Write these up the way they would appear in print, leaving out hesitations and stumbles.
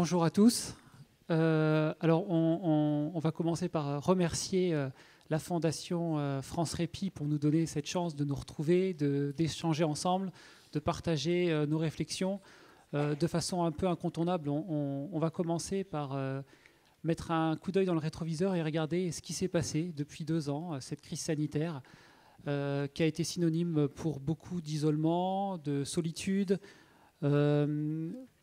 Bonjour à tous. Alors, on va commencer par remercier la Fondation France Répit pour nous donner cette chance de nous retrouver, d'échanger ensemble, de partager nos réflexions de façon un peu incontournable. On va commencer par mettre un coup d'œil dans le rétroviseur et regarder ce qui s'est passé depuis 2 ans, cette crise sanitaire qui a été synonyme pour beaucoup d'isolement, de solitude,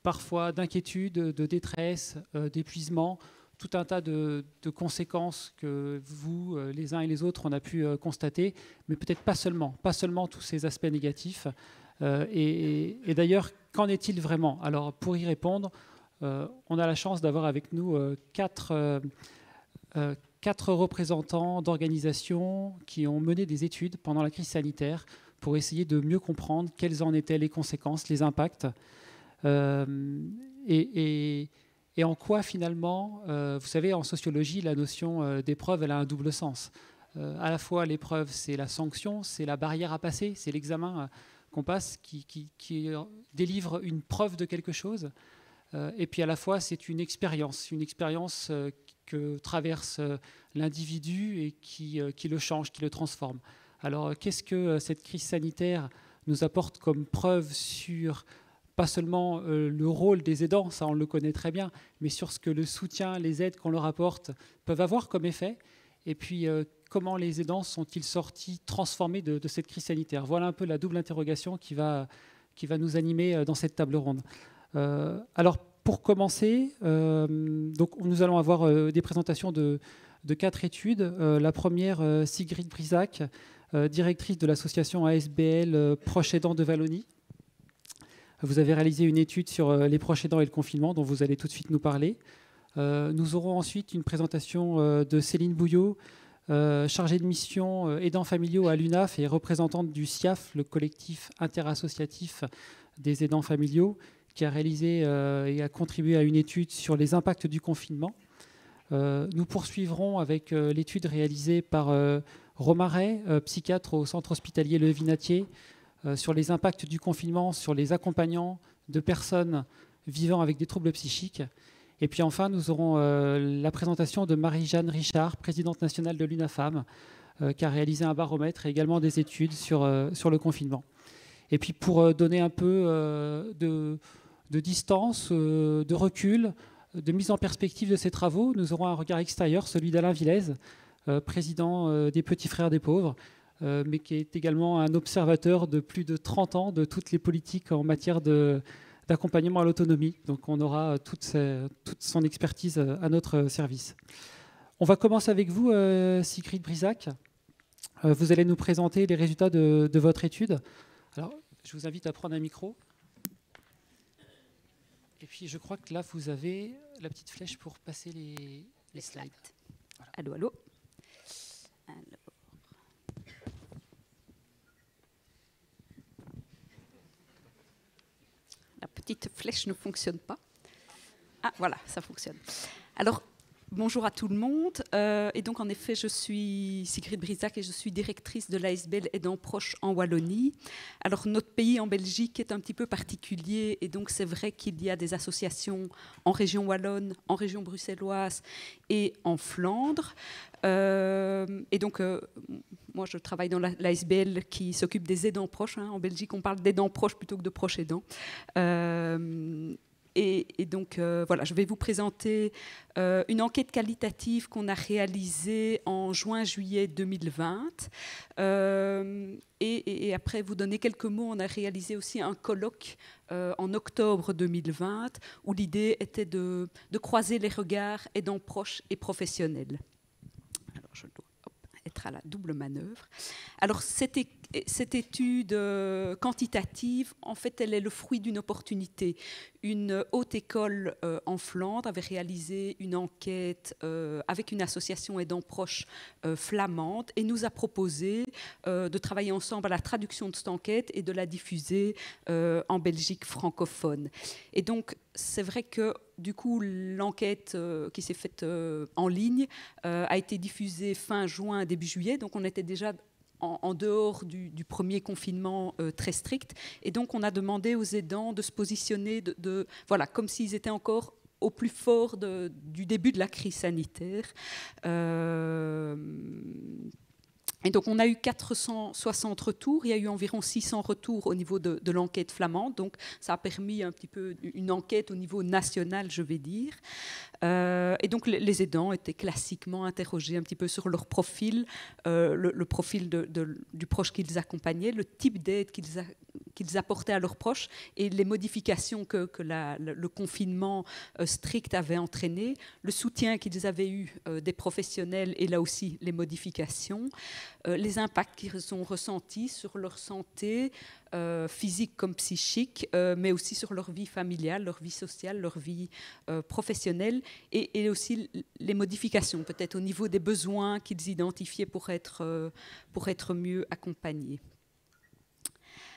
parfois d'inquiétude, de détresse, d'épuisement, tout un tas de conséquences que vous, les uns et les autres, on a pu constater, mais peut-être pas seulement tous ces aspects négatifs. Et d'ailleurs, qu'en est-il vraiment? Alors, pour y répondre, on a la chance d'avoir avec nous 4 représentants d'organisations qui ont mené des études pendant la crise sanitaire pour essayer de mieux comprendre quelles en étaient les conséquences, les impacts, et en quoi finalement, vous savez, en sociologie, la notion d'épreuve, elle a un double sens. À la fois, l'épreuve, c'est la sanction, c'est la barrière à passer, c'est l'examen qu'on passe qui délivre une preuve de quelque chose. Et puis à la fois, c'est une expérience que traverse l'individu et qui le change, qui le transforme. Alors, qu'est-ce que cette crise sanitaire nous apporte comme preuve sur, pas seulement le rôle des aidants, ça on le connaît très bien, mais sur ce que le soutien, les aides qu'on leur apporte peuvent avoir comme effet, et puis comment les aidants sont-ils sortis transformés de cette crise sanitaire? Voilà un peu la double interrogation qui va nous animer dans cette table ronde. Alors, pour commencer, donc nous allons avoir des présentations de 4 études. La première, Sigrid Brisac, directrice de l'association ASBL Proches Aidants de Wallonie. Vous avez réalisé une étude sur les proches aidants et le confinement, dont vous allez tout de suite nous parler. Nous aurons ensuite une présentation de Céline Bouillot, chargée de mission aidants familiaux à l'UNAF et représentante du SIAF, le collectif interassociatif des aidants familiaux, qui a réalisé et a contribué à une étude sur les impacts du confinement. Nous poursuivrons avec l'étude réalisée par Romaret, psychiatre au centre hospitalier Le Vinatier, sur les impacts du confinement, sur les accompagnants de personnes vivant avec des troubles psychiques. Et puis enfin, nous aurons la présentation de Marie-Jeanne Richard, présidente nationale de l'UNAFAM, qui a réalisé un baromètre et également des études sur le confinement. Et puis pour donner un peu de distance, de recul, de mise en perspective de ces travaux, nous aurons un regard extérieur, celui d'Alain Villez, président des Petits Frères des Pauvres, mais qui est également un observateur de plus de 30 ans de toutes les politiques en matière d'accompagnement à l'autonomie. Donc on aura toute son expertise à notre service. On va commencer avec vous, Sigrid Brisac. Vous allez nous présenter les résultats de votre étude. Alors, je vous invite à prendre un micro. Et puis, je crois que là, vous avez la petite flèche pour passer les slides. Voilà. Allô, allô. Alors. La petite flèche ne fonctionne pas. Ah, voilà, ça fonctionne. Alors, bonjour à tout le monde. Et donc, en effet, je suis Sigrid Brisac et je suis directrice de l'ASBL Aidants Proches en Wallonie. Alors, notre pays en Belgique est un petit peu particulier et donc c'est vrai qu'il y a des associations en région wallonne, en région bruxelloise et en Flandre. Et donc, moi, je travaille dans l'ASBL qui s'occupe des aidants proches. En Belgique, on parle d'aidants proches plutôt que de proches aidants. Et donc, voilà, je vais vous présenter une enquête qualitative qu'on a réalisée en juin-juillet 2020. Et après, vous donner quelques mots, on a réalisé aussi un colloque en octobre 2020 où l'idée était de croiser les regards aidants proches et professionnels. Alors, je dois être à la double manœuvre. Alors, cette étude quantitative, en fait, elle est le fruit d'une opportunité. Une haute école en Flandre avait réalisé une enquête avec une association aidants proches flamande et nous a proposé de travailler ensemble à la traduction de cette enquête et de la diffuser en Belgique francophone. Et donc, c'est vrai que du coup, l'enquête qui s'est faite en ligne a été diffusée fin juin, début juillet. Donc, on était déjà en dehors du premier confinement très strict. Et donc, on a demandé aux aidants de se positionner voilà, comme s'ils étaient encore au plus fort du début de la crise sanitaire. Et donc, on a eu 460 retours. Il y a eu environ 600 retours au niveau de l'enquête flamande. Donc, ça a permis un petit peu une enquête au niveau national, je vais dire. Et donc, les aidants étaient classiquement interrogés un petit peu sur leur profil, le profil du proche qu'ils accompagnaient, le type d'aide qu'ils apportaient à leurs proches et les modifications que le confinement strict avait entraîné, le soutien qu'ils avaient eu des professionnels et là aussi les modifications, les impacts qu'ils ont ressentis sur leur santé physique comme psychique, mais aussi sur leur vie familiale, leur vie sociale, leur vie professionnelle et aussi les modifications peut-être au niveau des besoins qu'ils identifiaient pour être mieux accompagnés.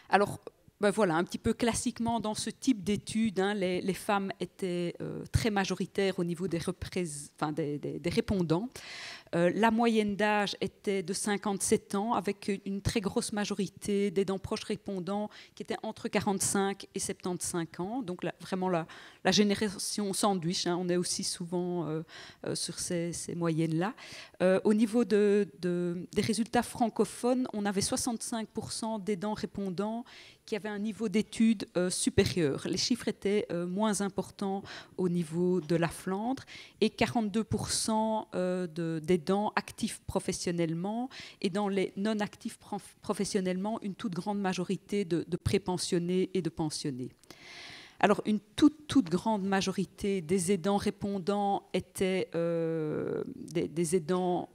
Alors, ben voilà, un petit peu classiquement dans ce type d'études, hein, les femmes étaient très majoritaires au niveau des répondants. La moyenne d'âge était de 57 ans, avec une très grosse majorité d'aidants proches répondants qui étaient entre 45 et 75 ans. Donc vraiment la génération sandwich, hein, on est aussi souvent sur ces moyennes-là. Au niveau des résultats francophones, on avait 65% d'aidants répondants qui avaient un niveau d'études supérieur. Les chiffres étaient moins importants au niveau de la Flandre et 42% d'aidants actifs professionnellement et dans les non actifs professionnellement, une toute grande majorité de prépensionnés et de pensionnés. Alors, une toute grande majorité des aidants répondants étaient des aidants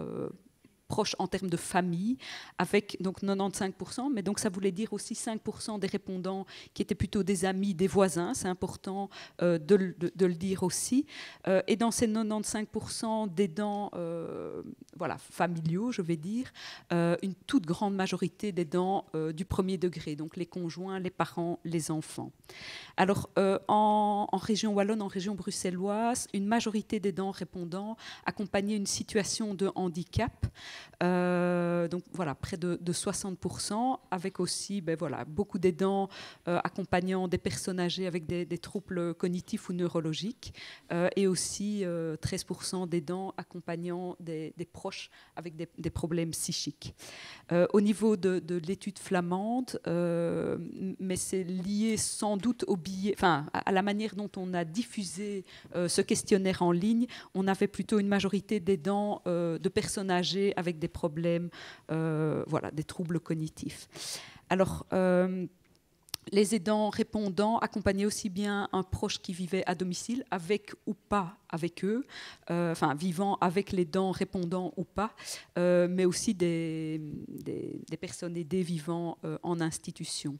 proches en termes de famille, avec donc 95%, mais donc ça voulait dire aussi 5% des répondants qui étaient plutôt des amis, des voisins, c'est important de le dire aussi. Et dans ces 95% d'aidants voilà, familiaux, je vais dire, une toute grande majorité d'aidants du premier degré, donc les conjoints, les parents, les enfants. Alors, en région wallonne, en région bruxelloise, une majorité d'aidants répondants accompagnaient une situation de handicap, donc voilà, près de 60%, avec aussi voilà, beaucoup d'aidants accompagnant des personnes âgées avec des troubles cognitifs ou neurologiques, et aussi 13% d'aidants accompagnant des proches avec des problèmes psychiques. Au niveau de l'étude flamande, mais c'est lié sans doute à la manière dont on a diffusé ce questionnaire en ligne, on avait plutôt une majorité d'aidants de personnes âgées avec des problèmes, voilà, des troubles cognitifs. Alors, les aidants répondants accompagnaient aussi bien un proche qui vivait à domicile, avec ou pas avec eux, vivant avec l'aidant répondant ou pas, mais aussi des personnes aidées vivant en institution.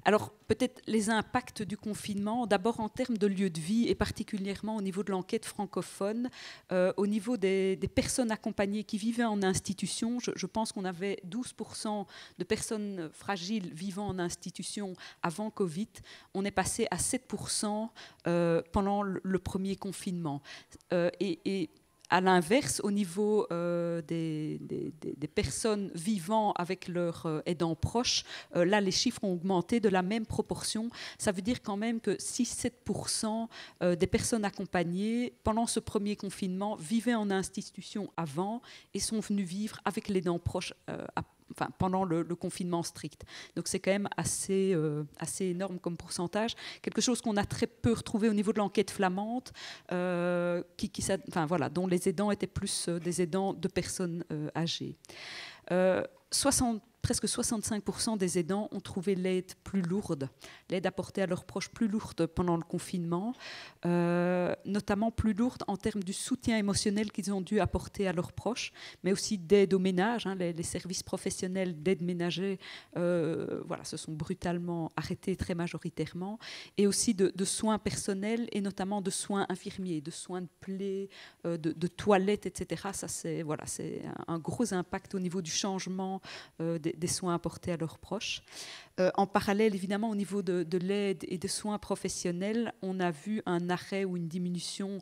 Alors, peut-être les impacts du confinement, d'abord en termes de lieu de vie et particulièrement au niveau de l'enquête francophone, au niveau des personnes accompagnées qui vivaient en institution, je pense qu'on avait 12% de personnes fragiles vivant en institution avant Covid. On est passé à 7% pendant le premier confinement. Et à l'inverse, au niveau des personnes vivant avec leurs aidants proches, là, les chiffres ont augmenté de la même proportion. Ça veut dire quand même que 6-7% des personnes accompagnées pendant ce premier confinement vivaient en institution avant et sont venues vivre avec l'aidant proche pendant le confinement strict. Donc c'est quand même assez énorme comme pourcentage. Quelque chose qu'on a très peu retrouvé au niveau de l'enquête flamande, voilà, dont les aidants étaient plus des aidants de personnes âgées. Presque 65% des aidants ont trouvé l'aide plus lourde, l'aide apportée à leurs proches plus lourde pendant le confinement, notamment plus lourde en termes du soutien émotionnel qu'ils ont dû apporter à leurs proches, mais aussi d'aide au ménage. Hein, les services professionnels d'aide ménagère voilà, se sont brutalement arrêtés très majoritairement, et aussi de soins personnels et notamment de soins infirmiers, de soins de plaies, de toilettes, etc. Ça, c'est un gros impact au niveau du changement des soins apportés à leurs proches. En parallèle, évidemment, au niveau de l'aide et des soins professionnels, on a vu un arrêt ou une diminution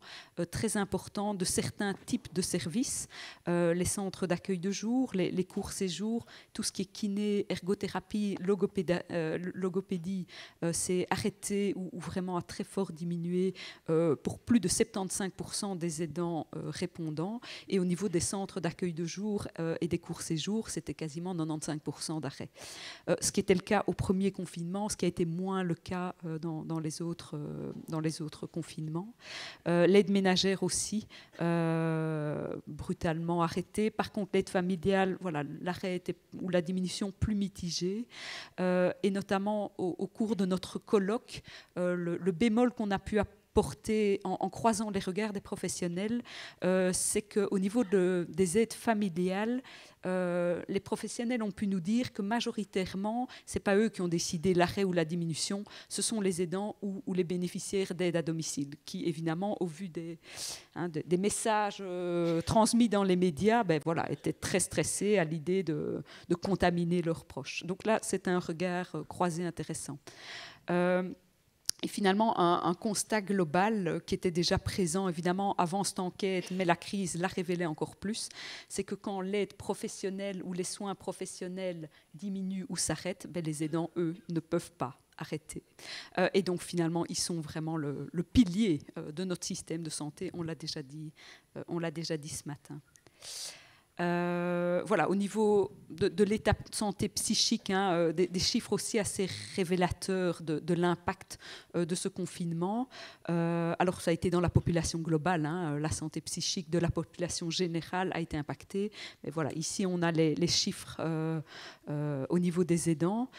très importante de certains types de services, les centres d'accueil de jour, les courts séjours, tout ce qui est kiné, ergothérapie, logopédie, s'est arrêté ou vraiment a très fort diminué pour plus de 75% des aidants répondants. Et au niveau des centres d'accueil de jour et des courts séjours, c'était quasiment 95% d'arrêt. Ce qui était le cas au premier confinement, ce qui a été moins le cas dans les autres confinements. L'aide ménagère aussi, brutalement arrêtée. Par contre, l'aide familiale, voilà, l'arrêt ou la diminution plus mitigée. Et notamment au cours de notre colloque, le bémol qu'on a pu apporter en croisant les regards des professionnels, c'est qu'au niveau des aides familiales, les professionnels ont pu nous dire que majoritairement, ce n'est pas eux qui ont décidé l'arrêt ou la diminution, ce sont les aidants ou les bénéficiaires d'aide à domicile, qui évidemment, au vu des messages transmis dans les médias, ben voilà, étaient très stressés à l'idée de contaminer leurs proches. Donc là, c'est un regard croisé intéressant. Et finalement, un constat global qui était déjà présent, évidemment, avant cette enquête, mais la crise l'a révélé encore plus, c'est que quand l'aide professionnelle ou les soins professionnels diminuent ou s'arrêtent, ben les aidants, eux, ne peuvent pas arrêter. Et donc, finalement, ils sont vraiment le pilier de notre système de santé, on l'a déjà dit ce matin. Voilà, au niveau de l'état de santé psychique, des chiffres aussi assez révélateurs de l'impact de ce confinement. Alors, ça a été dans la population globale, la santé psychique de la population générale a été impactée. Mais voilà, ici, on a les chiffres au niveau des aidants.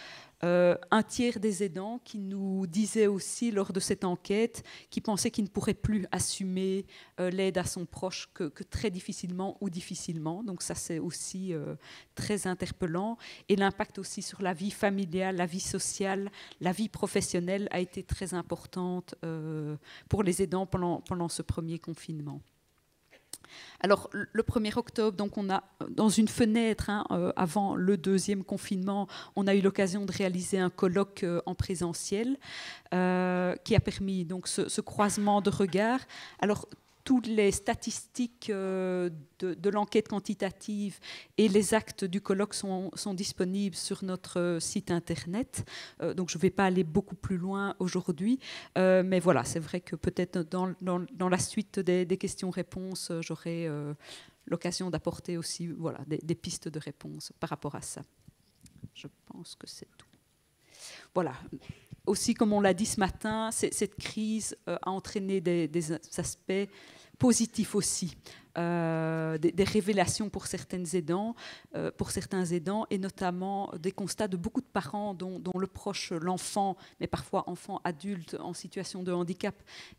Un tiers des aidants qui nous disaient aussi lors de cette enquête qu'ils pensaient qu'ils ne pourraient plus assumer l'aide à son proche que très difficilement ou difficilement. Donc ça, c'est aussi très interpellant. Et l'impact aussi sur la vie familiale, la vie sociale, la vie professionnelle a été très importante pour les aidants pendant ce premier confinement. Alors, le 1er octobre, donc on a, dans une fenêtre avant le deuxième confinement, on a eu l'occasion de réaliser un colloque en présentiel qui a permis donc, ce croisement de regards. Alors, toutes les statistiques de l'enquête quantitative et les actes du colloque sont disponibles sur notre site internet. Donc je ne vais pas aller beaucoup plus loin aujourd'hui. Mais voilà, c'est vrai que peut-être dans la suite des questions-réponses, j'aurai l'occasion d'apporter aussi voilà, des pistes de réponse par rapport à ça. Je pense que c'est tout. Voilà. Aussi, comme on l'a dit ce matin, cette crise a entraîné des aspects positifs aussi, des révélations pour certains aidants, et notamment des constats de beaucoup de parents dont le proche, l'enfant, mais parfois enfant adulte en situation de handicap,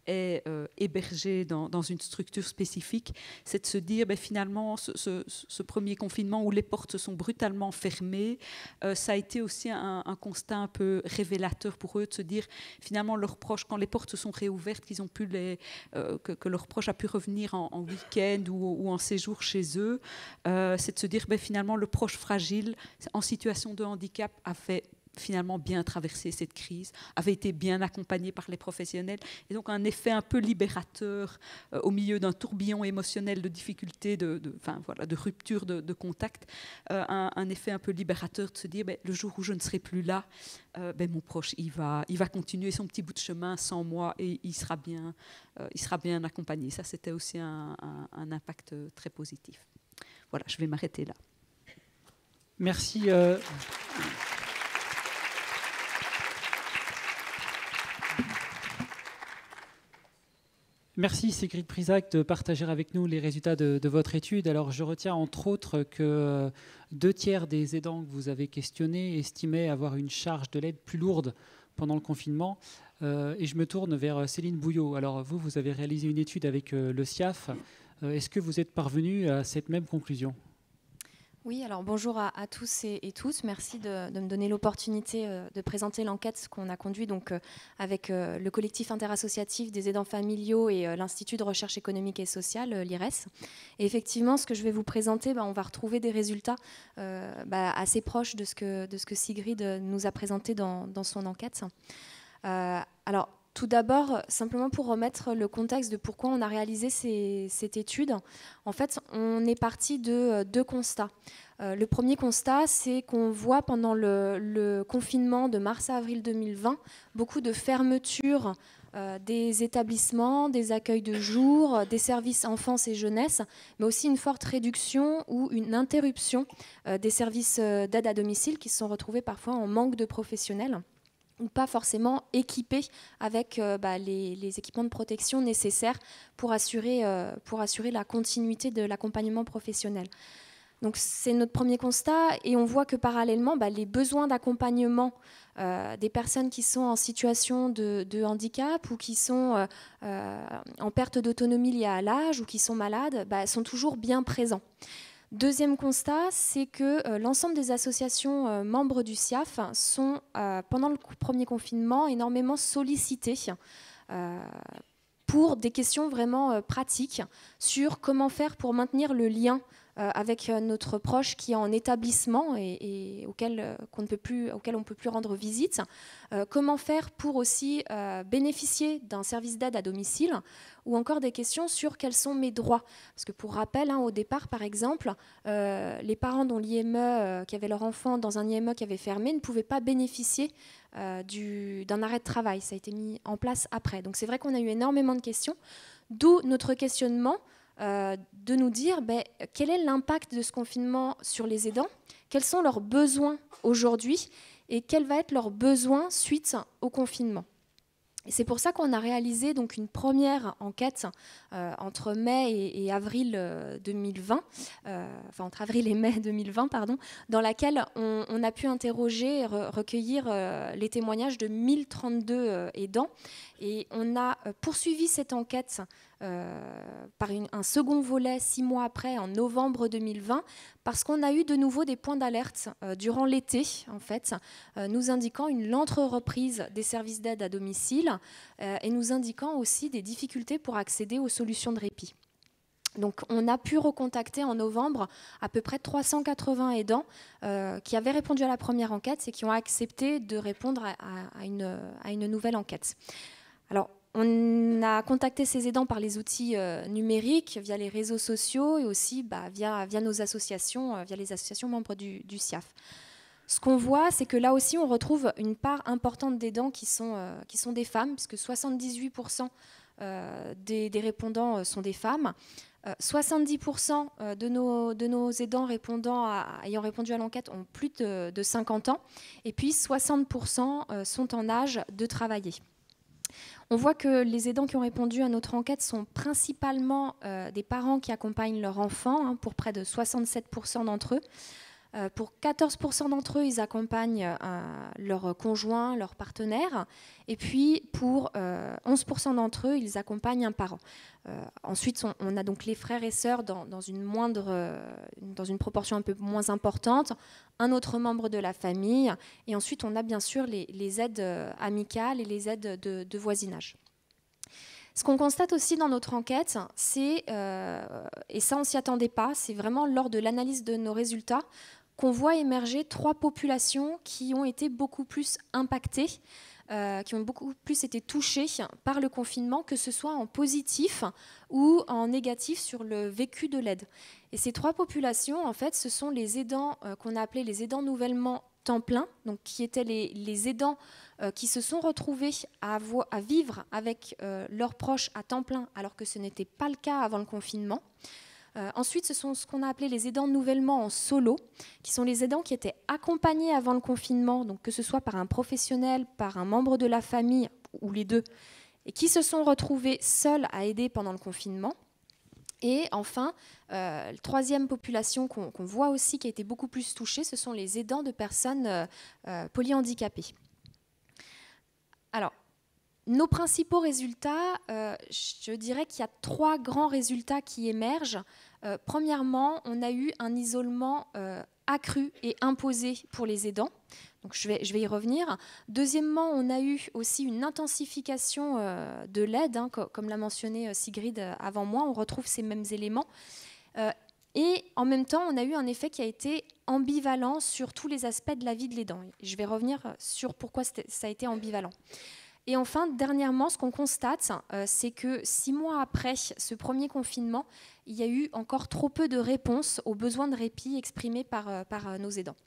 est hébergé dans une structure spécifique. C'est de se dire, finalement, ce premier confinement où les portes se sont brutalement fermées, ça a été aussi un constat un peu révélateur pour eux, de se dire, finalement, leurs proches, quand les portes se sont réouvertes, qu'ils ont pu que leurs proches a pu revenir en week-end ou en séjour chez eux, c'est de se dire finalement le proche fragile en situation de handicap a fait finalement bien traversé cette crise, avait été bien accompagné par les professionnels, et donc un effet un peu libérateur au milieu d'un tourbillon émotionnel de difficultés, de rupture de contact, un effet un peu libérateur de se dire le jour où je ne serai plus là, mon proche il va continuer son petit bout de chemin sans moi et il sera bien accompagné. Ça, c'était aussi un impact très positif. Voilà, je vais m'arrêter là. Merci. Merci Sigrid Prisac de partager avec nous les résultats de votre étude. Alors je retiens entre autres que 2/3 des aidants que vous avez questionnés estimaient avoir une charge de l'aide plus lourde pendant le confinement. Et je me tourne vers Céline Bouillot. Alors vous avez réalisé une étude avec le SIAF. Est-ce que vous êtes parvenu à cette même conclusion ? Oui, alors bonjour à tous et toutes. Merci de me donner l'opportunité de présenter l'enquête qu'on a conduite donc, avec le collectif interassociatif des aidants familiaux et l'Institut de recherche économique et sociale, l'IRES. Et effectivement, ce que je vais vous présenter, on va retrouver des résultats assez proches de ce que Sigrid nous a présenté dans son enquête. Alors, tout d'abord, simplement pour remettre le contexte de pourquoi on a réalisé cette étude, en fait, on est parti de deux constats. Le premier constat, c'est qu'on voit pendant le confinement de mars à avril 2020 beaucoup de fermetures des établissements, des accueils de jour, des services enfance et jeunesse, mais aussi une forte réduction ou une interruption des services d'aide à domicile qui se sont retrouvés parfois en manque de professionnels ou pas forcément équipés avec les équipements de protection nécessaires pour assurer la continuité de l'accompagnement professionnel. Donc c'est notre premier constat et on voit que parallèlement, les besoins d'accompagnement des personnes qui sont en situation de handicap ou qui sont en perte d'autonomie liée à l'âge ou qui sont malades sont toujours bien présents. Deuxième constat, c'est que l'ensemble des associations membres du SIAF sont, pendant le premier confinement, énormément sollicitées pour des questions vraiment pratiques sur comment faire pour maintenir le lien avec notre proche qui est en établissement et auquel on ne peut plus rendre visite. Comment faire pour aussi bénéficier d'un service d'aide à domicile ou encore des questions sur quels sont mes droits. Parce que pour rappel, au départ, par exemple, les parents dont l'IME, qui avaient leur enfant dans un IME qui avait fermé, ne pouvaient pas bénéficier d'un arrêt de travail. Ça a été mis en place après. Donc c'est vrai qu'on a eu énormément de questions, d'où notre questionnement de nous dire quel est l'impact de ce confinement sur les aidants, quels sont leurs besoins aujourd'hui et quels vont être leurs besoins suite au confinement. Et c'est pour ça qu'on a réalisé donc une première enquête entre mai et avril 2020, entre avril et mai 2020, dans laquelle on a pu interroger et recueillir les témoignages de 1032 aidants. Et on a poursuivi cette enquête par un second volet 6 mois après, en novembre 2020, parce qu'on a eu de nouveau des points d'alerte durant l'été, en fait, nous indiquant une lente reprise des services d'aide à domicile et nous indiquant aussi des difficultés pour accéder aux solutions de répit. Donc on a pu recontacter en novembre à peu près 380 aidants qui avaient répondu à la première enquête et qui ont accepté de répondre à une nouvelle enquête. Alors, on a contacté ces aidants par les outils numériques, via les réseaux sociaux et aussi via nos associations, via les associations membres du SIAF. Ce qu'on voit, c'est que là aussi, on retrouve une part importante d'aidants qui sont des femmes, puisque 78% des répondants sont des femmes. 70% de nos aidants ayant répondu à l'enquête ont plus de 50 ans. Et puis, 60% sont en âge de travailler. On voit que les aidants qui ont répondu à notre enquête sont principalement des parents qui accompagnent leur enfant, pour près de 67% d'entre eux. Pour 14% d'entre eux, ils accompagnent leur conjoint, leur partenaire. Et puis, pour 11% d'entre eux, ils accompagnent un parent. Ensuite, on a donc les frères et sœurs dans une proportion un peu moins importante, un autre membre de la famille. Et ensuite, on a bien sûr les aides amicales et les aides de voisinage. Ce qu'on constate aussi dans notre enquête, c'est, et ça on ne s'y attendait pas, c'est vraiment lors de l'analyse de nos résultats, qu'on voit émerger 3 populations qui ont été beaucoup plus impactées, qui ont beaucoup plus été touchées par le confinement, que ce soit en positif ou en négatif sur le vécu de l'aide. Et ces 3 populations, en fait, ce sont les aidants qu'on a appelés les aidants nouvellement temps plein, donc qui étaient les aidants qui se sont retrouvés à vivre avec leurs proches à temps plein, alors que ce n'était pas le cas avant le confinement. Ensuite, ce sont ce qu'on a appelé les aidants nouvellement en solo, qui sont les aidants qui étaient accompagnés avant le confinement, donc que ce soit par un professionnel, par un membre de la famille ou les deux, et qui se sont retrouvés seuls à aider pendant le confinement. Et enfin, la 3e population qu'on voit aussi qui a été beaucoup plus touchée, ce sont les aidants de personnes polyhandicapées. Alors, nos principaux résultats, je dirais qu'il y a 3 grands résultats qui émergent. Premièrement, on a eu un isolement accru et imposé pour les aidants. Donc je vais y revenir. Deuxièmement, on a eu aussi une intensification de l'aide, comme l'a mentionné Sigrid avant moi, on retrouve ces mêmes éléments. Et en même temps, on a eu un effet qui a été ambivalent sur tous les aspects de la vie de l'aidant. Je vais revenir sur pourquoi ça a été ambivalent. Et enfin, dernièrement, ce qu'on constate, c'est que 6 mois après ce premier confinement, il y a eu encore trop peu de réponses aux besoins de répit exprimés par nos aidants.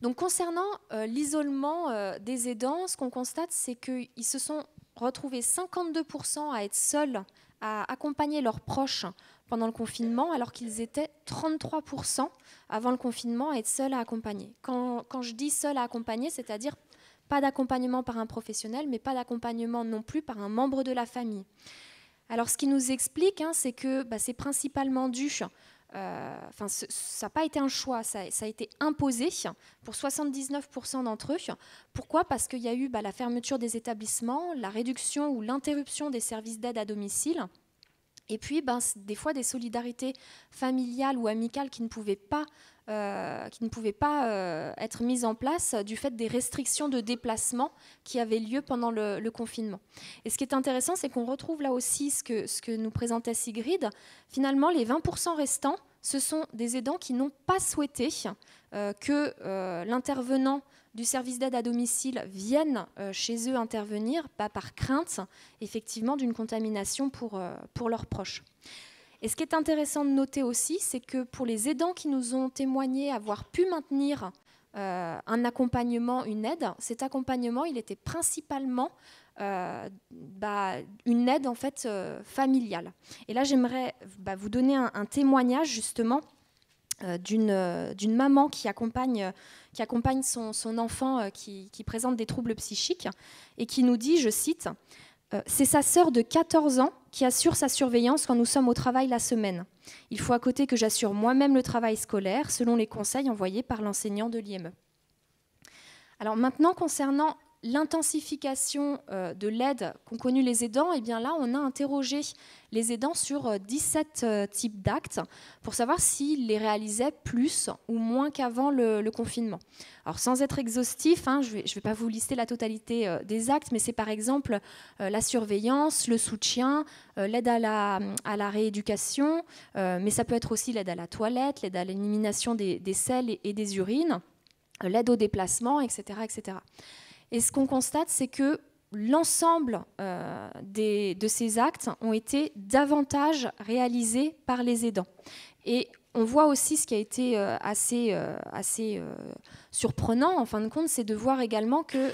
Donc, concernant l'isolement des aidants, ce qu'on constate, c'est qu'ils se sont retrouvés 52% à être seuls, à accompagner leurs proches pendant le confinement, alors qu'ils étaient 33% avant le confinement à être seuls à accompagner. Quand je dis seuls à accompagner, c'est-à-dire pas d'accompagnement par un professionnel, mais pas d'accompagnement non plus par un membre de la famille. Alors, ce qui nous explique, c'est que c'est principalement dû, ça n'a pas été un choix, ça a été imposé pour 79% d'entre eux. Pourquoi ? Parce qu'il y a eu la fermeture des établissements, la réduction ou l'interruption des services d'aide à domicile, et puis des fois des solidarités familiales ou amicales qui ne pouvaient pas être mises en place du fait des restrictions de déplacement qui avaient lieu pendant le confinement. Et ce qui est intéressant, c'est qu'on retrouve là aussi ce que nous présentait Sigrid. Finalement, les 20% restants, ce sont des aidants qui n'ont pas souhaité que l'intervenant du service d'aide à domicile vienne chez eux intervenir, par crainte, effectivement, d'une contamination pour leurs proches. Et ce qui est intéressant de noter aussi, c'est que pour les aidants qui nous ont témoigné avoir pu maintenir un accompagnement, une aide, cet accompagnement, il était principalement une aide en fait familiale. Et là, j'aimerais vous donner un témoignage justement d'une maman qui accompagne son enfant qui présente des troubles psychiques et qui nous dit, je cite, « C'est sa sœur de 14 ans qui assure sa surveillance quand nous sommes au travail la semaine. Il faut à côté que j'assure moi-même le travail scolaire selon les conseils envoyés par l'enseignant de l'IME. » Alors maintenant, concernant l'intensification de l'aide qu'ont connue les aidants, eh bien là, on a interrogé les aidants sur 17 types d'actes pour savoir s'ils les réalisaient plus ou moins qu'avant le confinement. Alors, sans être exhaustif, je vais pas vous lister la totalité des actes, mais c'est par exemple la surveillance, le soutien, l'aide à la rééducation, mais ça peut être aussi l'aide à la toilette, l'aide à l'élimination des selles et des urines, l'aide au déplacement, etc., etc. Et ce qu'on constate, c'est que l'ensemble de ces actes ont été davantage réalisés par les aidants. Et on voit aussi ce qui a été assez surprenant, en fin de compte, c'est de voir également que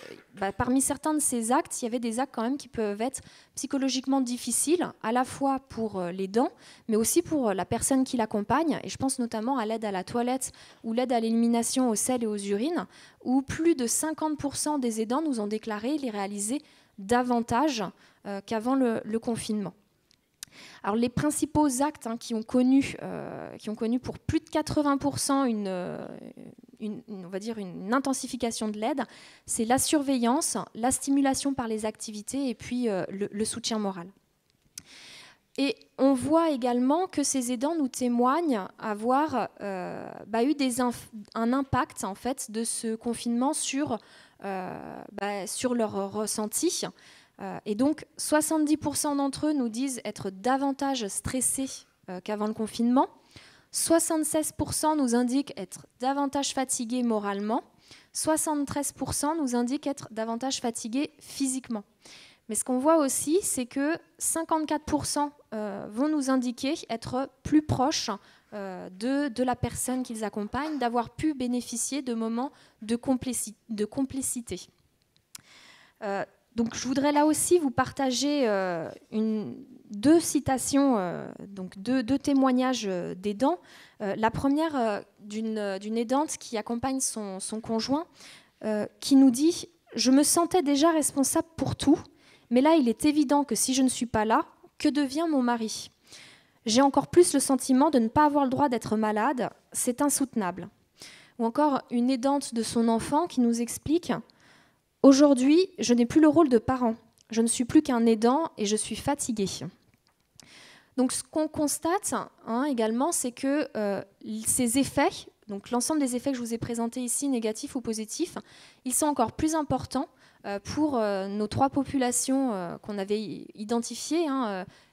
parmi certains de ces actes, il y avait des actes quand même qui peuvent être psychologiquement difficiles, à la fois pour l'aidant, mais aussi pour la personne qui l'accompagne. Et je pense notamment à l'aide à la toilette ou l'aide à l'élimination aux selles et aux urines, où plus de 50% des aidants nous ont déclaré les réaliser davantage qu'avant le confinement. Alors, les principaux actes qui ont connu pour plus de 80% on va dire une intensification de l'aide, c'est la surveillance, la stimulation par les activités et puis le soutien moral. Et on voit également que ces aidants nous témoignent avoir eu un impact en fait, de ce confinement sur leur ressenti. Et donc, 70% d'entre eux nous disent être davantage stressés qu'avant le confinement. 76% nous indiquent être davantage fatigués moralement. 73% nous indiquent être davantage fatigués physiquement. Mais ce qu'on voit aussi, c'est que 54% vont nous indiquer être plus proches de la personne qu'ils accompagnent, d'avoir pu bénéficier de moments de complicité. Donc, je voudrais là aussi vous partager deux citations, donc deux témoignages d'aidants. La première d'une aidante qui accompagne son conjoint, qui nous dit « Je me sentais déjà responsable pour tout, mais là, il est évident que si je ne suis pas là, que devient mon mari ? J'ai encore plus le sentiment de ne pas avoir le droit d'être malade, c'est insoutenable. » Ou encore une aidante de son enfant qui nous explique « Aujourd'hui, je n'ai plus le rôle de parent. je ne suis plus qu'un aidant et je suis fatigué. Donc ce qu'on constate également, c'est que ces effets, donc l'ensemble des effets que je vous ai présentés ici, négatifs ou positifs, ils sont encore plus importants pour nos 3 populations qu'on avait identifiées,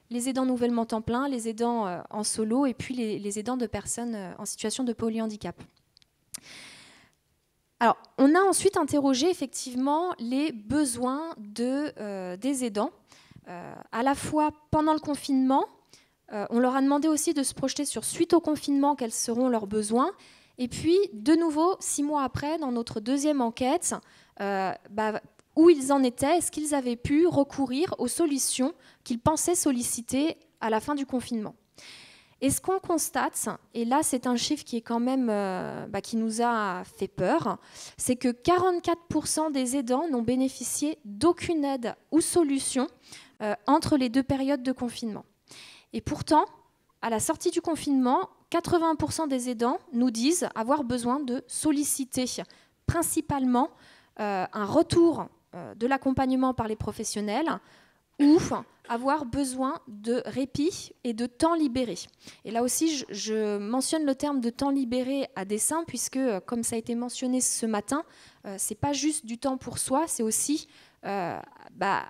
les aidants nouvellement temps plein, les aidants en solo et puis les aidants de personnes en situation de polyhandicap. Alors, on a ensuite interrogé effectivement les besoins des aidants, à la fois pendant le confinement. On leur a demandé aussi de se projeter sur suite au confinement, quels seront leurs besoins. Et puis, de nouveau, 6 mois après, dans notre deuxième enquête, où ils en étaient, est-ce qu'ils avaient pu recourir aux solutions qu'ils pensaient solliciter à la fin du confinement. Et ce qu'on constate, et là c'est un chiffre qui est quand même qui nous a fait peur, c'est que 44% des aidants n'ont bénéficié d'aucune aide ou solution entre les 2 périodes de confinement. Et pourtant, à la sortie du confinement, 80% des aidants nous disent avoir besoin de solliciter principalement un retour de l'accompagnement par les professionnels ou avoir besoin de répit et de temps libéré. Et là aussi, je mentionne le terme de temps libéré à dessein, puisque, comme ça a été mentionné ce matin, ce n'est pas juste du temps pour soi, c'est aussi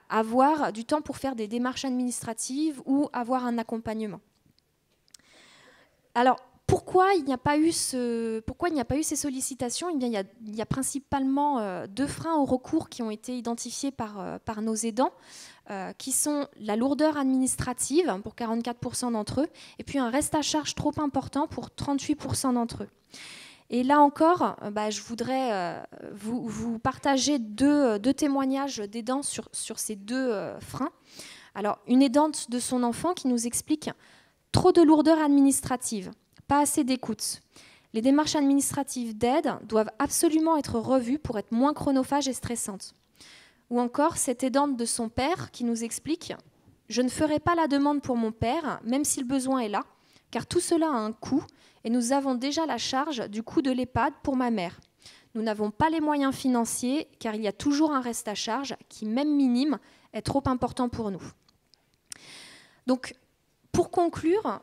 avoir du temps pour faire des démarches administratives ou avoir un accompagnement. Alors, pourquoi il n'y a pas eu ces sollicitations ? Eh bien, il y a principalement 2 freins au recours qui ont été identifiés par nos aidants, qui sont la lourdeur administrative pour 44% d'entre eux, et puis un reste à charge trop important pour 38% d'entre eux. Et là encore, je voudrais vous partager deux témoignages d'aidants sur ces 2 freins. Alors, une aidante de son enfant qui nous explique « trop de lourdeur administrative ». Pas assez d'écoute. Les démarches administratives d'aide doivent absolument être revues pour être moins chronophages et stressantes. Ou encore cette aidante de son père qui nous explique « Je ne ferai pas la demande pour mon père, même si le besoin est là, car tout cela a un coût et nous avons déjà la charge du coût de l'EHPAD pour ma mère. Nous n'avons pas les moyens financiers, car il y a toujours un reste à charge qui, même minime, est trop important pour nous. » Donc, pour conclure,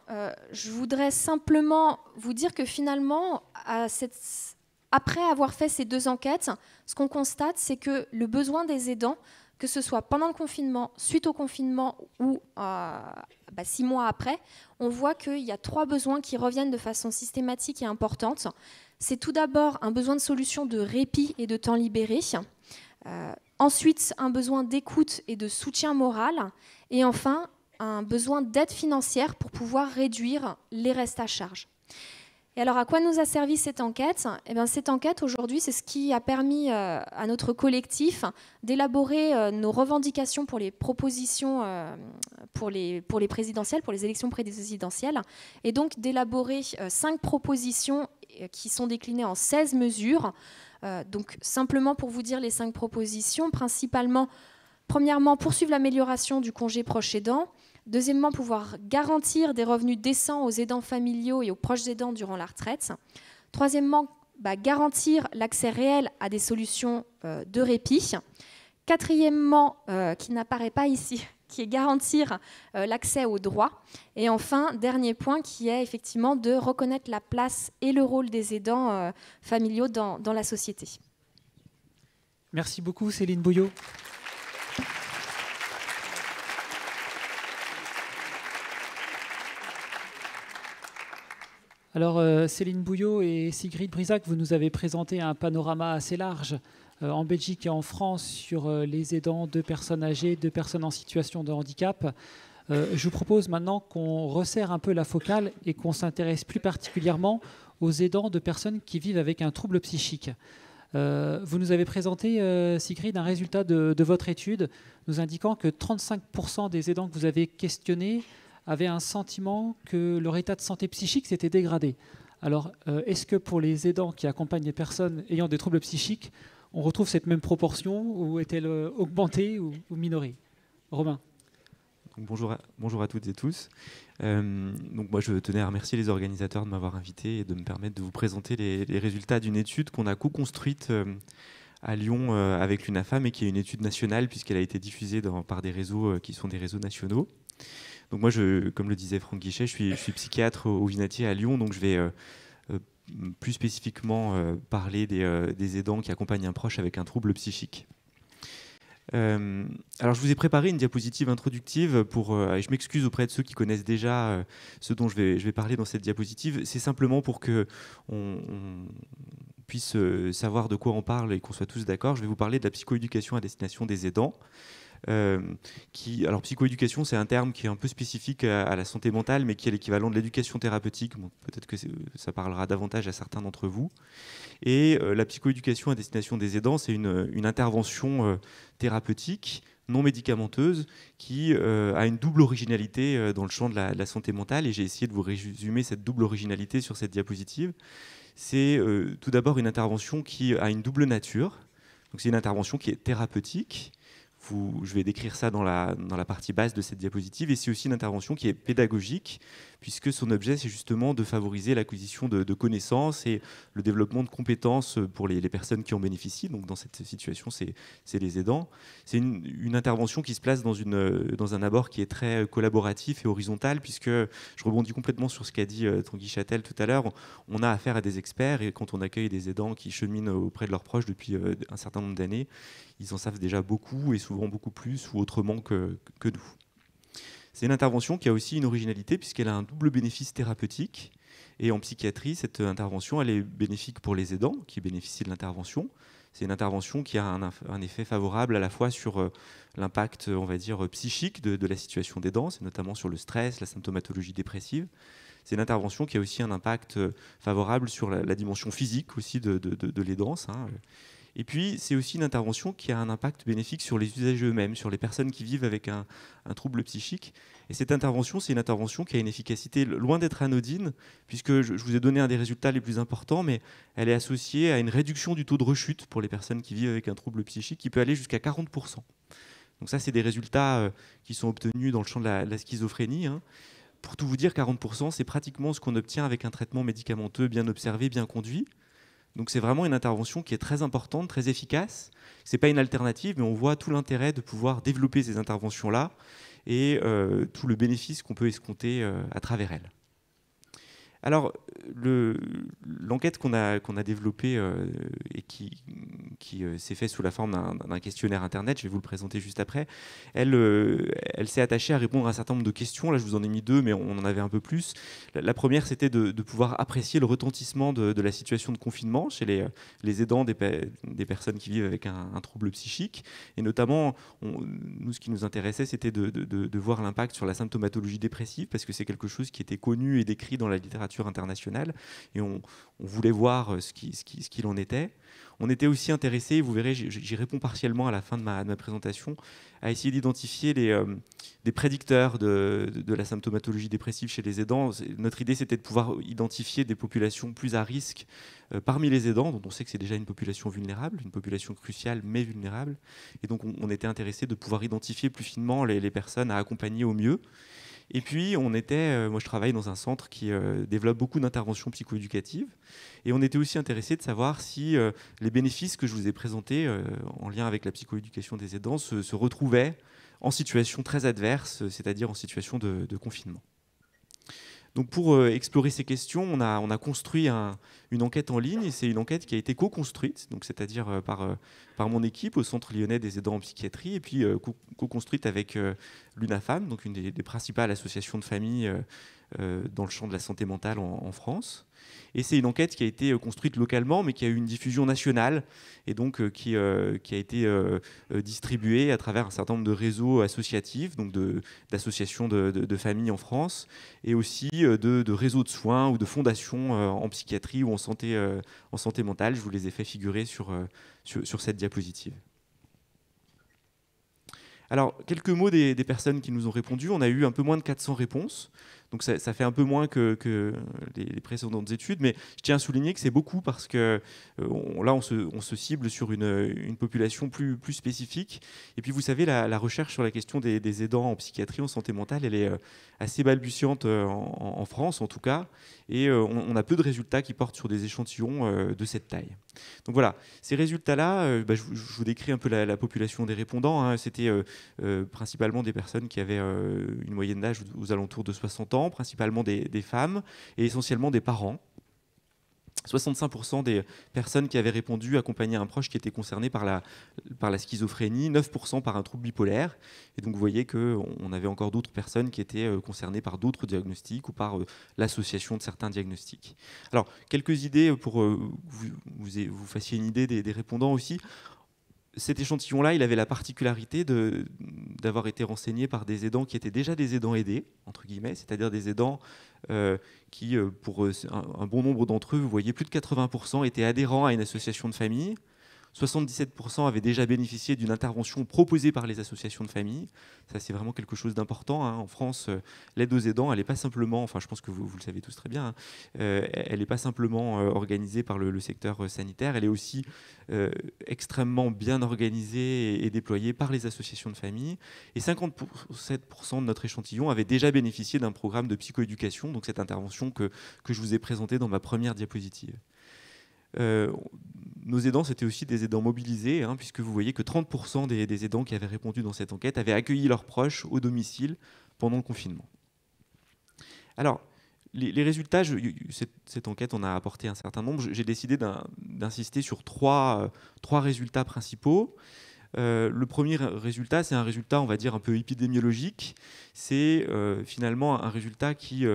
je voudrais simplement vous dire que finalement, après avoir fait ces 2 enquêtes, ce qu'on constate, c'est que le besoin des aidants, que ce soit pendant le confinement, suite au confinement ou 6 mois après, on voit qu'il y a 3 besoins qui reviennent de façon systématique et importante. C'est tout d'abord un besoin de solution de répit et de temps libéré. Ensuite, un besoin d'écoute et de soutien moral. Et enfin, un besoin d'aide financière pour pouvoir réduire les restes à charge. Et alors, à quoi nous a servi cette enquête ? Eh bien, cette enquête, aujourd'hui, c'est ce qui a permis à notre collectif d'élaborer nos revendications pour les propositions pour les présidentielles, pour les élections présidentielles, et donc d'élaborer 5 propositions qui sont déclinées en 16 mesures. Donc, simplement pour vous dire les 5 propositions, principalement, premièrement, poursuivre l'amélioration du congé proche aidant. Deuxièmement, pouvoir garantir des revenus décents aux aidants familiaux et aux proches aidants durant la retraite. Troisièmement, garantir l'accès réel à des solutions de répit. Quatrièmement, qui n'apparaît pas ici, qui est garantir l'accès aux droits. Et enfin, dernier point, qui est effectivement de reconnaître la place et le rôle des aidants familiaux dans la société. Merci beaucoup, Céline Bouillot. Alors, Céline Bouillot et Sigrid Brisac, vous nous avez présenté un panorama assez large en Belgique et en France sur les aidants de personnes âgées, de personnes en situation de handicap. Je vous propose maintenant qu'on resserre un peu la focale et qu'on s'intéresse plus particulièrement aux aidants de personnes qui vivent avec un trouble psychique. Vous nous avez présenté, Sigrid, un résultat de votre étude nous indiquant que 35% des aidants que vous avez questionnés avaient un sentiment que leur état de santé psychique s'était dégradé. Alors, est-ce que pour les aidants qui accompagnent les personnes ayant des troubles psychiques, on retrouve cette même proportion ou est-elle augmentée ou minorée ? Romain. Donc, bonjour à toutes et tous. Donc moi, je tenais à remercier les organisateurs de m'avoir invité et de me permettre de vous présenter les résultats d'une étude qu'on a co-construite à Lyon avec l'UNAFAM et qui est une étude nationale puisqu'elle a été diffusée par des réseaux qui sont des réseaux nationaux. Donc moi, comme le disait Franck Guichet, je suis psychiatre au Vinatier à Lyon, donc je vais plus spécifiquement parler des aidants qui accompagnent un proche avec un trouble psychique. Alors je vous ai préparé une diapositive introductive et je m'excuse auprès de ceux qui connaissent déjà ce dont je vais parler dans cette diapositive. C'est simplement pour que on puisse savoir de quoi on parle et qu'on soit tous d'accord. Je vais vous parler de la psychoéducation à destination des aidants. Alors psychoéducation, c'est un terme qui est un peu spécifique à la santé mentale, mais qui est l'équivalent de l'éducation thérapeutique. Bon, peut-être que ça parlera davantage à certains d'entre vous. Et la psychoéducation à destination des aidants, c'est une intervention thérapeutique non médicamenteuse qui a une double originalité dans le champ de la santé mentale. Et j'ai essayé de vous résumer cette double originalité sur cette diapositive. C'est tout d'abord une intervention qui a une double nature. Donc c'est une intervention qui est thérapeutique. Je vais décrire ça dans la partie basse de cette diapositive. Et c'est aussi une intervention qui est pédagogique, puisque son objet, c'est justement de favoriser l'acquisition de connaissances et le développement de compétences pour les personnes qui en bénéficient. Donc dans cette situation, c'est les aidants. C'est une intervention qui se place dans un abord qui est très collaboratif et horizontal, puisque je rebondis complètement sur ce qu'a dit Tanguy Châtel tout à l'heure. On a affaire à des experts, et quand on accueille des aidants qui cheminent auprès de leurs proches depuis un certain nombre d'années, ils en savent déjà beaucoup, et souvent beaucoup plus ou autrement que nous. C'est une intervention qui a aussi une originalité puisqu'elle a un double bénéfice thérapeutique. Et en psychiatrie, cette intervention, elle est bénéfique pour les aidants qui bénéficient de l'intervention. C'est une intervention qui a un effet favorable à la fois sur l'impact, on va dire, psychique de la situation des aidants, c'est notamment sur le stress, la symptomatologie dépressive. C'est une intervention qui a aussi un impact favorable sur la dimension physique aussi de l'aidant. Et puis, c'est aussi une intervention qui a un impact bénéfique sur les usagers eux-mêmes, sur les personnes qui vivent avec un trouble psychique. Et cette intervention, c'est une intervention qui a une efficacité loin d'être anodine, puisque je vous ai donné un des résultats les plus importants, mais elle est associée à une réduction du taux de rechute pour les personnes qui vivent avec un trouble psychique, qui peut aller jusqu'à 40%. Donc ça, c'est des résultats qui sont obtenus dans le champ de la schizophrénie. Pour tout vous dire, 40%, c'est pratiquement ce qu'on obtient avec un traitement médicamenteux bien observé, bien conduit. Donc c'est vraiment une intervention qui est très importante, très efficace. Ce n'est pas une alternative, mais on voit tout l'intérêt de pouvoir développer ces interventions-là et tout le bénéfice qu'on peut escompter à travers elles. Alors, l'enquête qu'on a développée et qui s'est faite sous la forme d'un questionnaire Internet, je vais vous le présenter juste après, elle s'est attachée à répondre à un certain nombre de questions. Là, je vous en ai mis 2, mais on en avait un peu plus. La première, c'était de pouvoir apprécier le retentissement de la situation de confinement chez les aidants des personnes qui vivent avec un trouble psychique. Et notamment, nous, ce qui nous intéressait, c'était de voir l'impact sur la symptomatologie dépressive, parce que c'est quelque chose qui était connu et décrit dans la littérature internationale, et on voulait voir ce qu'il en était. On était aussi intéressé, vous verrez, j'y réponds partiellement à la fin de ma présentation, à essayer d'identifier des prédicteurs de la symptomatologie dépressive chez les aidants. Notre idée, c'était de pouvoir identifier des populations plus à risque parmi les aidants, dont on sait que c'est déjà une population vulnérable, une population cruciale mais vulnérable. Et donc, on était intéressé de pouvoir identifier plus finement les personnes à accompagner au mieux. Et puis, moi je travaille dans un centre qui développe beaucoup d'interventions psychoéducatives. Et on était aussi intéressé de savoir si les bénéfices que je vous ai présentés en lien avec la psychoéducation des aidants se retrouvaient en situation très adverse, c'est-à-dire en situation de confinement. Donc pour explorer ces questions, on a construit une enquête en ligne, et c'est une enquête qui a été co-construite, c'est-à-dire par mon équipe au Centre lyonnais des aidants en psychiatrie, et puis co-construite avec l'UNAFAM, donc une des principales associations de familles dans le champ de la santé mentale en France. Et c'est une enquête qui a été construite localement, mais qui a eu une diffusion nationale, et donc qui a été distribuée à travers un certain nombre de réseaux associatifs, donc d'associations de familles en France, et aussi de réseaux de soins ou de fondations en psychiatrie ou en santé mentale. Je vous les ai fait figurer sur cette diapositive. Alors, quelques mots des personnes qui nous ont répondu. On a eu un peu moins de 400 réponses. Donc ça fait un peu moins que les précédentes études, mais je tiens à souligner que c'est beaucoup parce que là, on se cible sur une population plus spécifique. Et puis, vous savez, la recherche sur la question des aidants en psychiatrie, en santé mentale, elle est assez balbutiante en France, en tout cas. Et on a peu de résultats qui portent sur des échantillons de cette taille. Donc voilà, ces résultats-là, je vous décris un peu la population des répondants. Hein. C'était principalement des personnes qui avaient une moyenne d'âge aux alentours de 60 ans, principalement des femmes et essentiellement des parents. 65% des personnes qui avaient répondu accompagnaient un proche qui était concerné par la schizophrénie, 9% par un trouble bipolaire. Et donc vous voyez qu'on avait encore d'autres personnes qui étaient concernées par d'autres diagnostics ou par l'association de certains diagnostics. Alors, quelques idées pour que vous fassiez une idée des répondants aussi. Cet échantillon-là, il avait la particularité d'avoir été renseigné par des aidants qui étaient déjà des aidants aidés, entre guillemets, c'est-à-dire des aidants qui, pour un bon nombre d'entre eux, vous voyez, plus de 80% étaient adhérents à une association de famille. 77% avaient déjà bénéficié d'une intervention proposée par les associations de famille. Ça, c'est vraiment quelque chose d'important. Hein. En France, l'aide aux aidants, elle n'est pas simplement, enfin je pense que vous le savez tous très bien, hein, elle n'est pas simplement organisée par le secteur sanitaire, elle est aussi extrêmement bien organisée et déployée par les associations de famille. Et 57% de notre échantillon avait déjà bénéficié d'un programme de psychoéducation, donc cette intervention que je vous ai présentée dans ma première diapositive. Nos aidants, c'était aussi des aidants mobilisés, hein, puisque vous voyez que 30% des aidants qui avaient répondu dans cette enquête avaient accueilli leurs proches au domicile pendant le confinement. Alors, les résultats, cette enquête en a apporté un certain nombre. J'ai décidé d'insister sur trois résultats principaux. Le premier résultat, c'est un résultat, on va dire, un peu épidémiologique. C'est finalement un résultat qui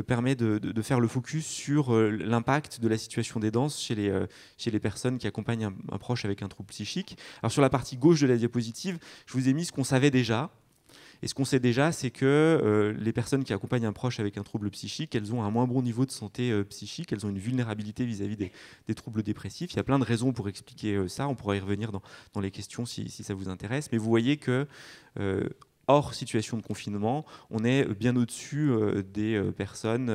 permet de faire le focus sur l'impact de la situation d'aidance chez les personnes qui accompagnent un proche avec un trouble psychique. Alors sur la partie gauche de la diapositive, je vous ai mis ce qu'on savait déjà. Et ce qu'on sait déjà, c'est que les personnes qui accompagnent un proche avec un trouble psychique, elles ont un moins bon niveau de santé psychique, elles ont une vulnérabilité vis-à-vis des troubles dépressifs. Il y a plein de raisons pour expliquer ça, on pourra y revenir dans les questions si ça vous intéresse. Mais vous voyez que, hors situation de confinement, on est bien au-dessus des personnes,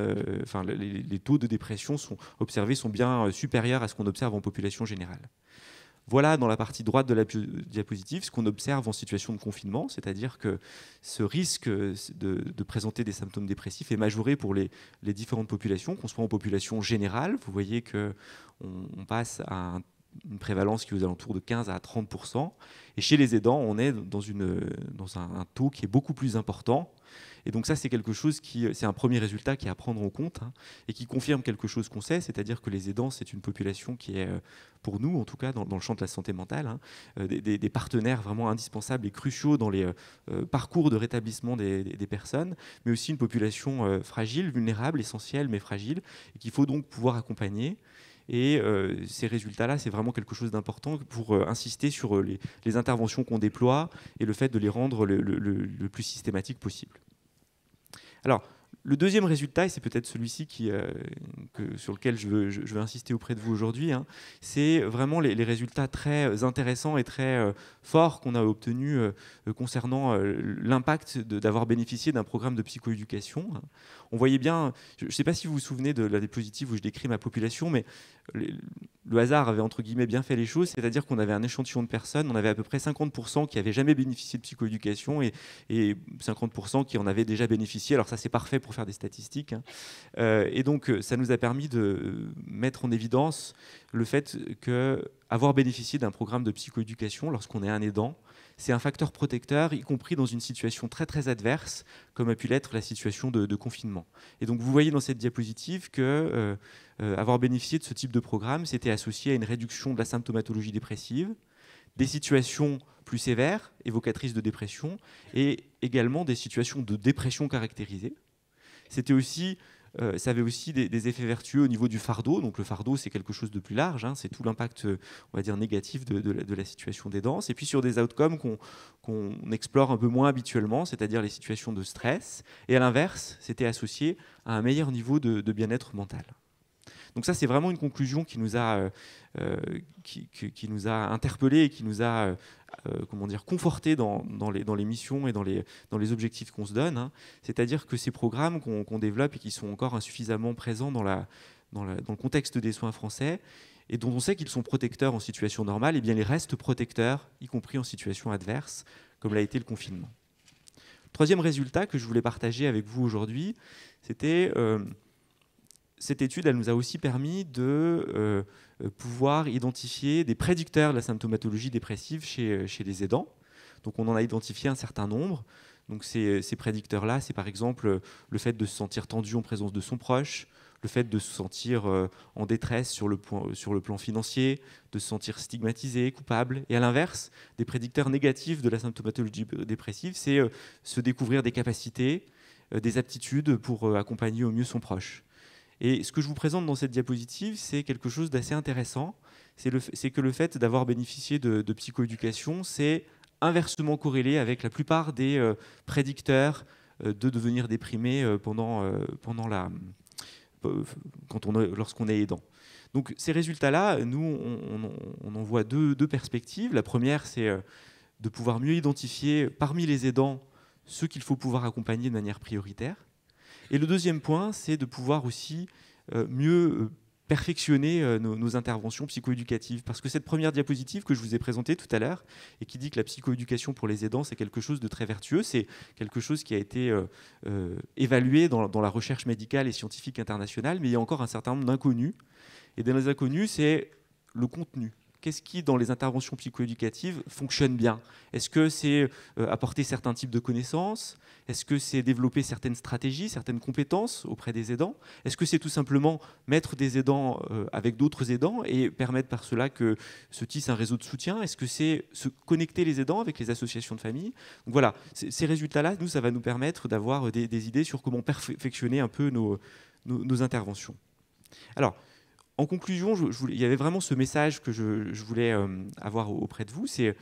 les taux de dépression observés sont bien supérieurs à ce qu'on observe en population générale. Voilà, dans la partie droite de la diapositive, ce qu'on observe en situation de confinement, c'est-à-dire que ce risque de présenter des symptômes dépressifs est majoré pour les différentes populations, qu'on soit en population générale. Vous voyez qu'on passe à une prévalence qui est aux alentours de 15 à 30%. Et chez les aidants, on est dans un taux qui est beaucoup plus important. Et donc ça, c'est quelque chose c'est un premier résultat qui est à prendre en compte, hein, et qui confirme quelque chose qu'on sait, c'est-à-dire que les aidants, c'est une population qui est, pour nous en tout cas, dans le champ de la santé mentale, hein, des partenaires vraiment indispensables et cruciaux dans les parcours de rétablissement des personnes, mais aussi une population fragile, vulnérable, essentielle, mais fragile, et qu'il faut donc pouvoir accompagner. Et ces résultats-là, c'est vraiment quelque chose d'important pour insister sur les interventions qu'on déploie et le fait de les rendre le plus systématique possible. Alors, le deuxième résultat, et c'est peut-être celui-ci sur lequel je veux insister auprès de vous aujourd'hui, hein, c'est vraiment les résultats très intéressants et très forts qu'on a obtenus concernant l'impact d'avoir bénéficié d'un programme de psychoéducation. On voyait bien, je ne sais pas si vous vous souvenez de la diapositive où je décris ma population, mais le hasard avait entre guillemets bien fait les choses, c'est-à-dire qu'on avait un échantillon de personnes, on avait à peu près 50% qui n'avaient jamais bénéficié de psychoéducation et 50% qui en avaient déjà bénéficié. Alors ça, c'est parfait pour faire des statistiques, hein. Et donc ça nous a permis de mettre en évidence le fait qu'avoir bénéficié d'un programme de psychoéducation lorsqu'on est un aidant, c'est un facteur protecteur, y compris dans une situation très très adverse, comme a pu l'être la situation de confinement. Et donc vous voyez dans cette diapositive que avoir bénéficié de ce type de programme, c'était associé à une réduction de la symptomatologie dépressive, des situations plus sévères, évocatrices de dépression, et également des situations de dépression caractérisées. Ça avait aussi des effets vertueux au niveau du fardeau. Donc le fardeau, c'est quelque chose de plus large, hein, c'est tout l'impact, on va dire, négatif de la situation d'aidance. Et puis sur des outcomes qu'on explore un peu moins habituellement, c'est-à-dire les situations de stress. Et à l'inverse, c'était associé à un meilleur niveau de bien-être mental. Donc ça, c'est vraiment une conclusion qui nous a interpellés et qui nous a confortés dans les missions et dans les objectifs qu'on se donne, hein. C'est-à-dire que ces programmes qu'on développe et qui sont encore insuffisamment présents dans le contexte des soins français, et dont on sait qu'ils sont protecteurs en situation normale, eh bien, les restent protecteurs, y compris en situation adverse, comme l'a été le confinement. Troisième résultat que je voulais partager avec vous aujourd'hui, c'était cette étude, elle nous a aussi permis de pouvoir identifier des prédicteurs de la symptomatologie dépressive chez les aidants. Donc on en a identifié un certain nombre. Donc ces prédicteurs-là, c'est par exemple le fait de se sentir tendu en présence de son proche, le fait de se sentir en détresse sur le plan financier, de se sentir stigmatisé, coupable. Et à l'inverse, des prédicteurs négatifs de la symptomatologie dépressive, c'est se découvrir des capacités, des aptitudes pour accompagner au mieux son proche. Et ce que je vous présente dans cette diapositive, c'est quelque chose d'assez intéressant. C'est que le fait d'avoir bénéficié de psychoéducation, c'est inversement corrélé avec la plupart des prédicteurs de devenir déprimé lorsqu'on est aidant. Donc ces résultats-là, nous, on en voit deux perspectives. La première, c'est de pouvoir mieux identifier parmi les aidants ceux qu'il faut pouvoir accompagner de manière prioritaire. Et le deuxième point, c'est de pouvoir aussi mieux perfectionner nos interventions psychoéducatives. Parce que cette première diapositive que je vous ai présentée tout à l'heure, et qui dit que la psychoéducation pour les aidants, c'est quelque chose de très vertueux, c'est quelque chose qui a été évalué dans la recherche médicale et scientifique internationale, mais il y a encore un certain nombre d'inconnus. Et dans les inconnus, c'est le contenu. Qu'est-ce qui, dans les interventions psychoéducatives, fonctionne bien? Est-ce que c'est apporter certains types de connaissances? Est-ce que c'est développer certaines stratégies, certaines compétences auprès des aidants? Est-ce que c'est tout simplement mettre des aidants avec d'autres aidants et permettre par cela que se tisse un réseau de soutien? Est-ce que c'est se connecter les aidants avec les associations de famille? Donc voilà, ces résultats-là, nous, ça va nous permettre d'avoir des idées sur comment perfectionner un peu nos interventions. Alors, en conclusion, il y avait vraiment ce message que je voulais avoir auprès de vous, c'est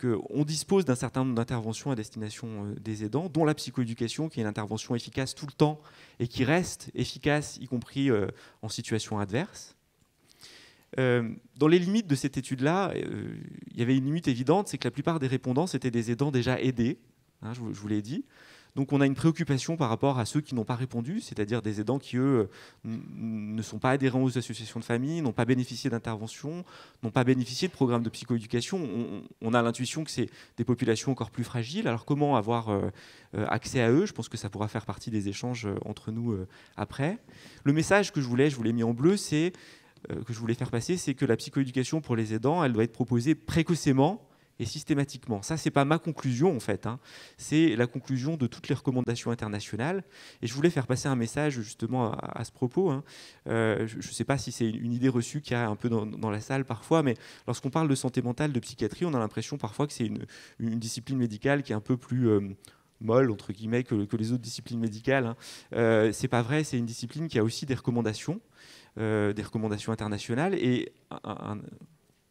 qu'on dispose d'un certain nombre d'interventions à destination des aidants, dont la psychoéducation, qui est une intervention efficace tout le temps et qui reste efficace, y compris en situation adverse. Dans les limites de cette étude-là, il y avait une limite évidente, c'est que la plupart des répondants, c'était des aidants déjà aidés, hein, je vous l'ai dit. Donc on a une préoccupation par rapport à ceux qui n'ont pas répondu, c'est-à-dire des aidants qui, eux, ne sont pas adhérents aux associations de famille, n'ont pas bénéficié d'interventions, n'ont pas bénéficié de programmes de psychoéducation. On a l'intuition que c'est des populations encore plus fragiles. Alors comment avoir accès à eux? Je pense que ça pourra faire partie des échanges entre nous après. Le message que je l'ai mis en bleu, c'est que je voulais faire passer, c'est que la psychoéducation pour les aidants, elle doit être proposée précocement et systématiquement. Ça, ce n'est pas ma conclusion, en fait, hein. C'est la conclusion de toutes les recommandations internationales. Et je voulais faire passer un message, justement, à ce propos, hein. Je ne sais pas si c'est une idée reçue qu'il y a un peu dans la salle, parfois, mais lorsqu'on parle de santé mentale, de psychiatrie, on a l'impression, parfois, que c'est une discipline médicale qui est un peu plus molle, entre guillemets, que les autres disciplines médicales, hein. Ce n'est pas vrai, c'est une discipline qui a aussi des recommandations internationales. Et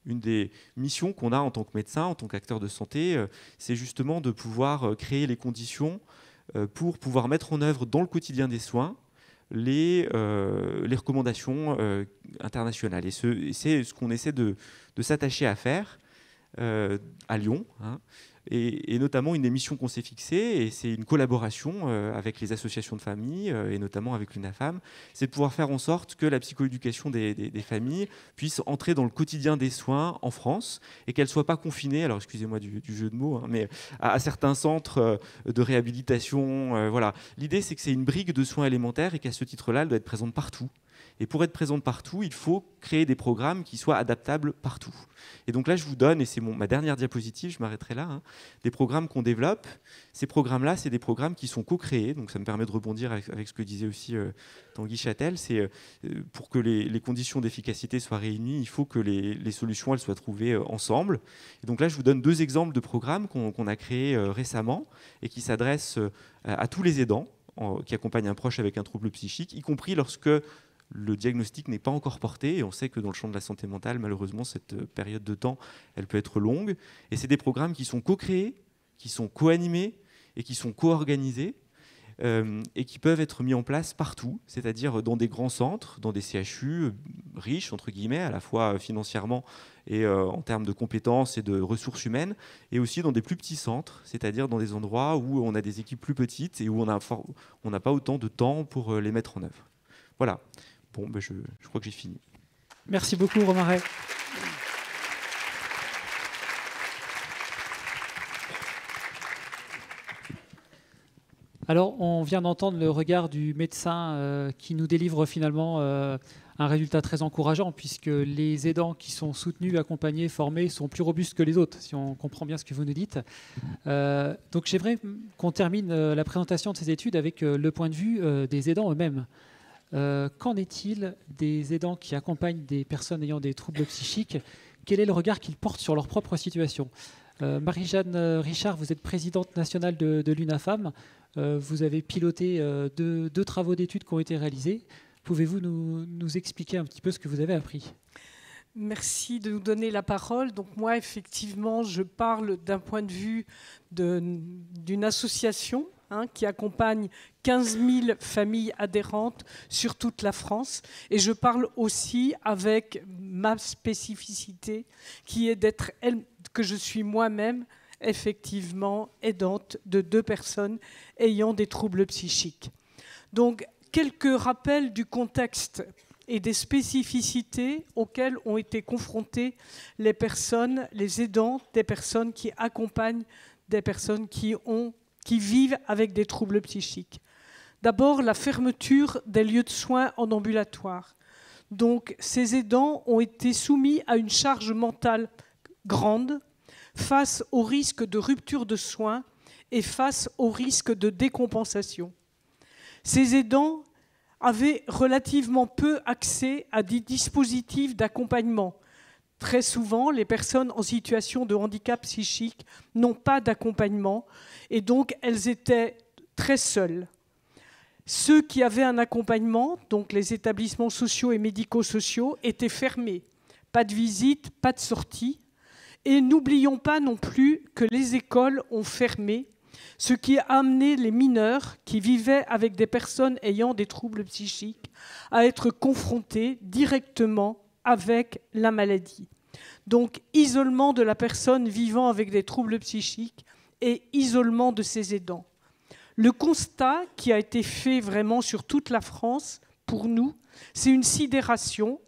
une des missions qu'on a en tant que médecin, en tant qu'acteur de santé, c'est justement de pouvoir créer les conditions pour pouvoir mettre en œuvre dans le quotidien des soins les recommandations internationales. Et c'est ce qu'on essaie de s'attacher à faire à Lyon, hein. Et notamment une des missions qu'on s'est fixées, et c'est une collaboration avec les associations de famille, et notamment avec l'UNAFAM, c'est de pouvoir faire en sorte que la psychoéducation des familles puisse entrer dans le quotidien des soins en France, et qu'elle ne soit pas confinée, alors excusez-moi du jeu de mots, hein, mais à certains centres de réhabilitation. Voilà. L'idée, c'est que c'est une brique de soins élémentaires, et qu'à ce titre-là, elle doit être présente partout. Et pour être présente partout, il faut créer des programmes qui soient adaptables partout. Et donc là, je vous donne, et c'est ma dernière diapositive, je m'arrêterai là, hein, des programmes qu'on développe. Ces programmes-là, c'est des programmes qui sont co-créés. Donc ça me permet de rebondir avec ce que disait aussi Tanguy Châtel. C'est pour que les conditions d'efficacité soient réunies, il faut que les solutions elles soient trouvées ensemble. Et donc là, je vous donne deux exemples de programmes qu'on a créés récemment et qui s'adressent à tous les aidants qui accompagnent un proche avec un trouble psychique, y compris lorsque le diagnostic n'est pas encore porté, et on sait que dans le champ de la santé mentale, malheureusement, cette période de temps, elle peut être longue. Et c'est des programmes qui sont co-créés, qui sont co-animés et qui sont co-organisés. et qui peuvent être mis en place partout, c'est-à-dire dans des grands centres, dans des CHU riches, entre guillemets, à la fois financièrement et en termes de compétences et de ressources humaines, et aussi dans des plus petits centres, c'est-à-dire dans des endroits où on a des équipes plus petites et où on n'a pas autant de temps pour les mettre en œuvre. Voilà. Bon, ben je crois que j'ai fini. Merci beaucoup, Romain Ray. Alors, on vient d'entendre le regard du médecin qui nous délivre finalement un résultat très encourageant, puisque les aidants qui sont soutenus, accompagnés, formés sont plus robustes que les autres, si on comprend bien ce que vous nous dites. Donc, j'aimerais qu'on termine la présentation de ces études avec le point de vue des aidants eux-mêmes. Qu'en est-il des aidants qui accompagnent des personnes ayant des troubles psychiques? Quel est le regard qu'ils portent sur leur propre situation? Marie-Jeanne Richard, vous êtes présidente nationale de l'UNAFAM. Vous avez piloté deux travaux d'études qui ont été réalisés. Pouvez-vous nous expliquer un petit peu ce que vous avez appris? Merci de nous donner la parole. Donc moi, effectivement, je parle d'un point de vue d'une association qui accompagne 15 000 familles adhérentes sur toute la France. Et je parle aussi avec ma spécificité, qui est que je suis moi-même effectivement aidante de 2 personnes ayant des troubles psychiques. Donc, quelques rappels du contexte et des spécificités auxquelles ont été confrontées les personnes, les aidants des personnes qui accompagnent des personnes qui vivent avec des troubles psychiques. D'abord, la fermeture des lieux de soins en ambulatoire. Donc, ces aidants ont été soumis à une charge mentale grande face au risque de rupture de soins et face au risque de décompensation. Ces aidants avaient relativement peu accès à des dispositifs d'accompagnement. Très souvent, les personnes en situation de handicap psychique n'ont pas d'accompagnement et donc elles étaient très seules. Ceux qui avaient un accompagnement, donc les établissements sociaux et médico-sociaux, étaient fermés. Pas de visite, pas de sortie. Et n'oublions pas non plus que les écoles ont fermé, ce qui a amené les mineurs qui vivaient avec des personnes ayant des troubles psychiques à être confrontés directement avec la maladie. Donc, isolement de la personne vivant avec des troubles psychiques et isolement de ses aidants. Le constat qui a été fait vraiment sur toute la France, pour nous, c'est une sidération.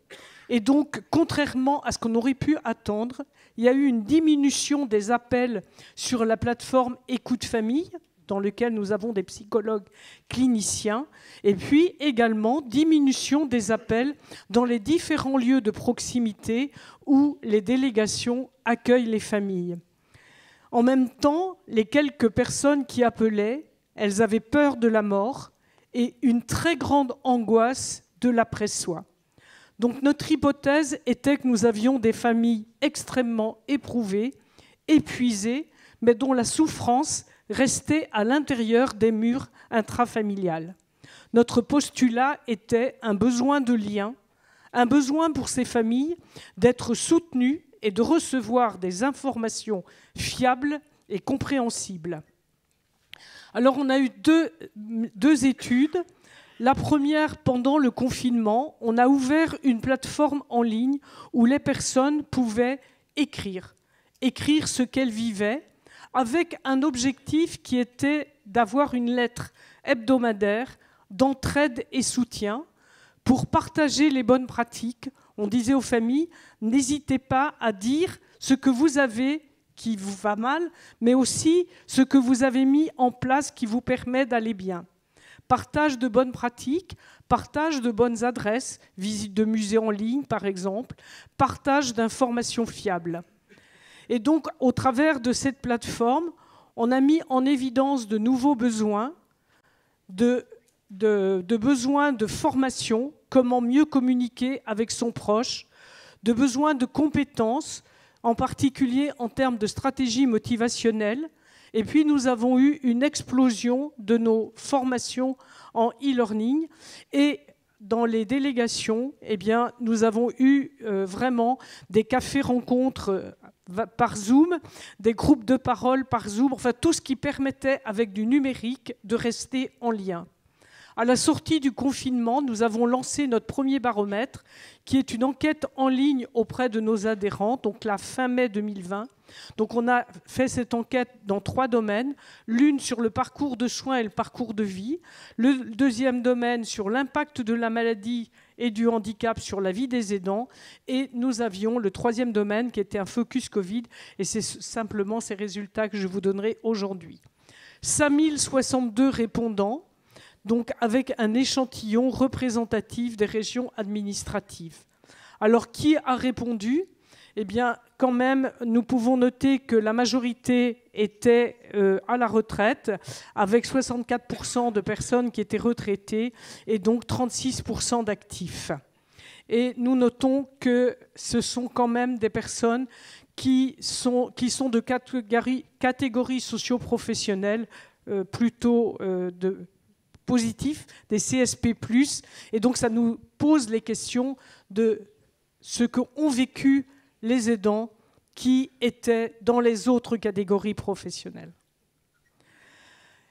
Et donc, contrairement à ce qu'on aurait pu attendre, il y a eu une diminution des appels sur la plateforme Écoute Famille, dans lequel nous avons des psychologues cliniciens, et puis également diminution des appels dans les différents lieux de proximité où les délégations accueillent les familles. En même temps, les quelques personnes qui appelaient, elles avaient peur de la mort et une très grande angoisse de l'après-soi. Donc notre hypothèse était que nous avions des familles extrêmement éprouvées, épuisées, mais dont la souffrance restait à l'intérieur des murs intrafamiliales. Notre postulat était un besoin de lien, un besoin pour ces familles d'être soutenues et de recevoir des informations fiables et compréhensibles. Alors on a eu deux études. La première, pendant le confinement, on a ouvert une plateforme en ligne où les personnes pouvaient écrire ce qu'elles vivaient, avec un objectif qui était d'avoir une lettre hebdomadaire d'entraide et soutien pour partager les bonnes pratiques. On disait aux familles, n'hésitez pas à dire ce que vous avez qui vous va mal, mais aussi ce que vous avez mis en place qui vous permet d'aller bien. Partage de bonnes pratiques, partage de bonnes adresses, visite de musées en ligne par exemple, partage d'informations fiables. Et donc, au travers de cette plateforme, on a mis en évidence de nouveaux besoins, de besoins de formation, comment mieux communiquer avec son proche, de besoins de compétences, en particulier en termes de stratégie motivationnelle. Et puis, nous avons eu une explosion de nos formations en e-learning. Et dans les délégations, eh bien, nous avons eu vraiment des cafés-rencontres par Zoom, des groupes de parole par Zoom, enfin tout ce qui permettait avec du numérique de rester en lien. À la sortie du confinement, nous avons lancé notre premier baromètre, qui est une enquête en ligne auprès de nos adhérents, donc la fin mai 2020. Donc on a fait cette enquête dans 3 domaines, l'une sur le parcours de soins et le parcours de vie, le deuxième domaine sur l'impact de la maladie et du handicap sur la vie des aidants, et nous avions le 3e domaine qui était un focus Covid, et c'est simplement ces résultats que je vous donnerai aujourd'hui. 5062 répondants, donc avec un échantillon représentatif des régions administratives. Alors, qui a répondu ? Eh bien, quand même, nous pouvons noter que la majorité était à la retraite, avec 64% de personnes qui étaient retraitées et donc 36% d'actifs. Et nous notons que ce sont quand même des personnes qui sont de catégories socio-professionnelles plutôt positifs, des CSP+, et donc ça nous pose les questions de ce qu'ont vécu les aidants qui étaient dans les autres catégories professionnelles.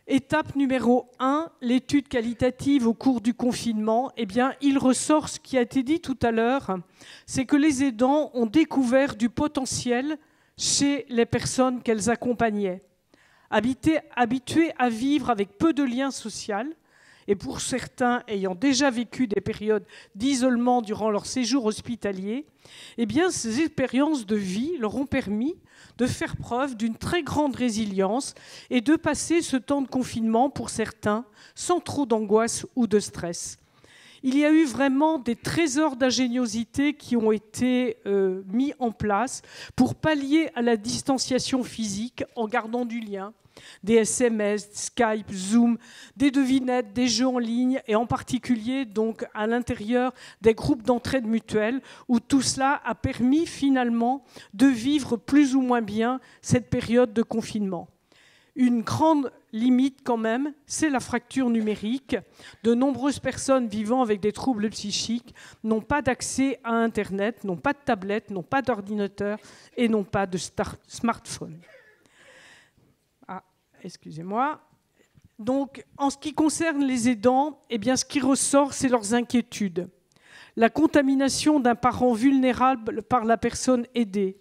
Étape numéro 1, l'étude qualitative au cours du confinement. Eh bien, il ressort ce qui a été dit tout à l'heure, c'est que les aidants ont découvert du potentiel chez les personnes qu'elles accompagnaient. Habitués à vivre avec peu de liens sociaux, et pour certains ayant déjà vécu des périodes d'isolement durant leur séjour hospitalier, eh bien, ces expériences de vie leur ont permis de faire preuve d'une très grande résilience et de passer ce temps de confinement, pour certains, sans trop d'angoisse ou de stress. Il y a eu vraiment des trésors d'ingéniosité qui ont été mis en place pour pallier à la distanciation physique en gardant du lien. Des SMS, Skype, Zoom, des devinettes, des jeux en ligne, et en particulier donc à l'intérieur des groupes d'entraide mutuelle, où tout cela a permis finalement de vivre plus ou moins bien cette période de confinement. Une grande limite quand même, c'est la fracture numérique. De nombreuses personnes vivant avec des troubles psychiques n'ont pas d'accès à Internet, n'ont pas de tablette, n'ont pas d'ordinateur et n'ont pas de smartphone. Excusez-moi. Donc, en ce qui concerne les aidants, eh bien, ce qui ressort, c'est leurs inquiétudes. La contamination d'un parent vulnérable par la personne aidée.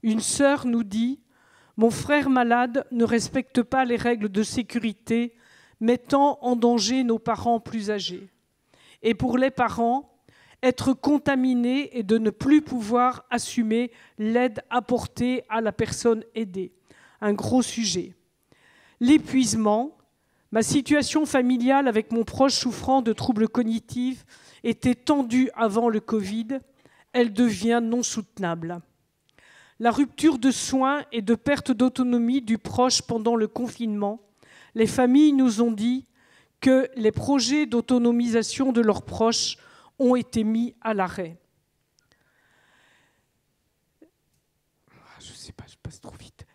Une sœur nous dit « Mon frère malade ne respecte pas les règles de sécurité, mettant en danger nos parents plus âgés. » Et pour les parents, être contaminé et de ne plus pouvoir assumer l'aide apportée à la personne aidée. Un gros sujet. L'épuisement, ma situation familiale avec mon proche souffrant de troubles cognitifs était tendue avant le Covid, elle devient non soutenable. La rupture de soins et de perte d'autonomie du proche pendant le confinement, les familles nous ont dit que les projets d'autonomisation de leurs proches ont été mis à l'arrêt. Je ne sais pas, je passe trop vite.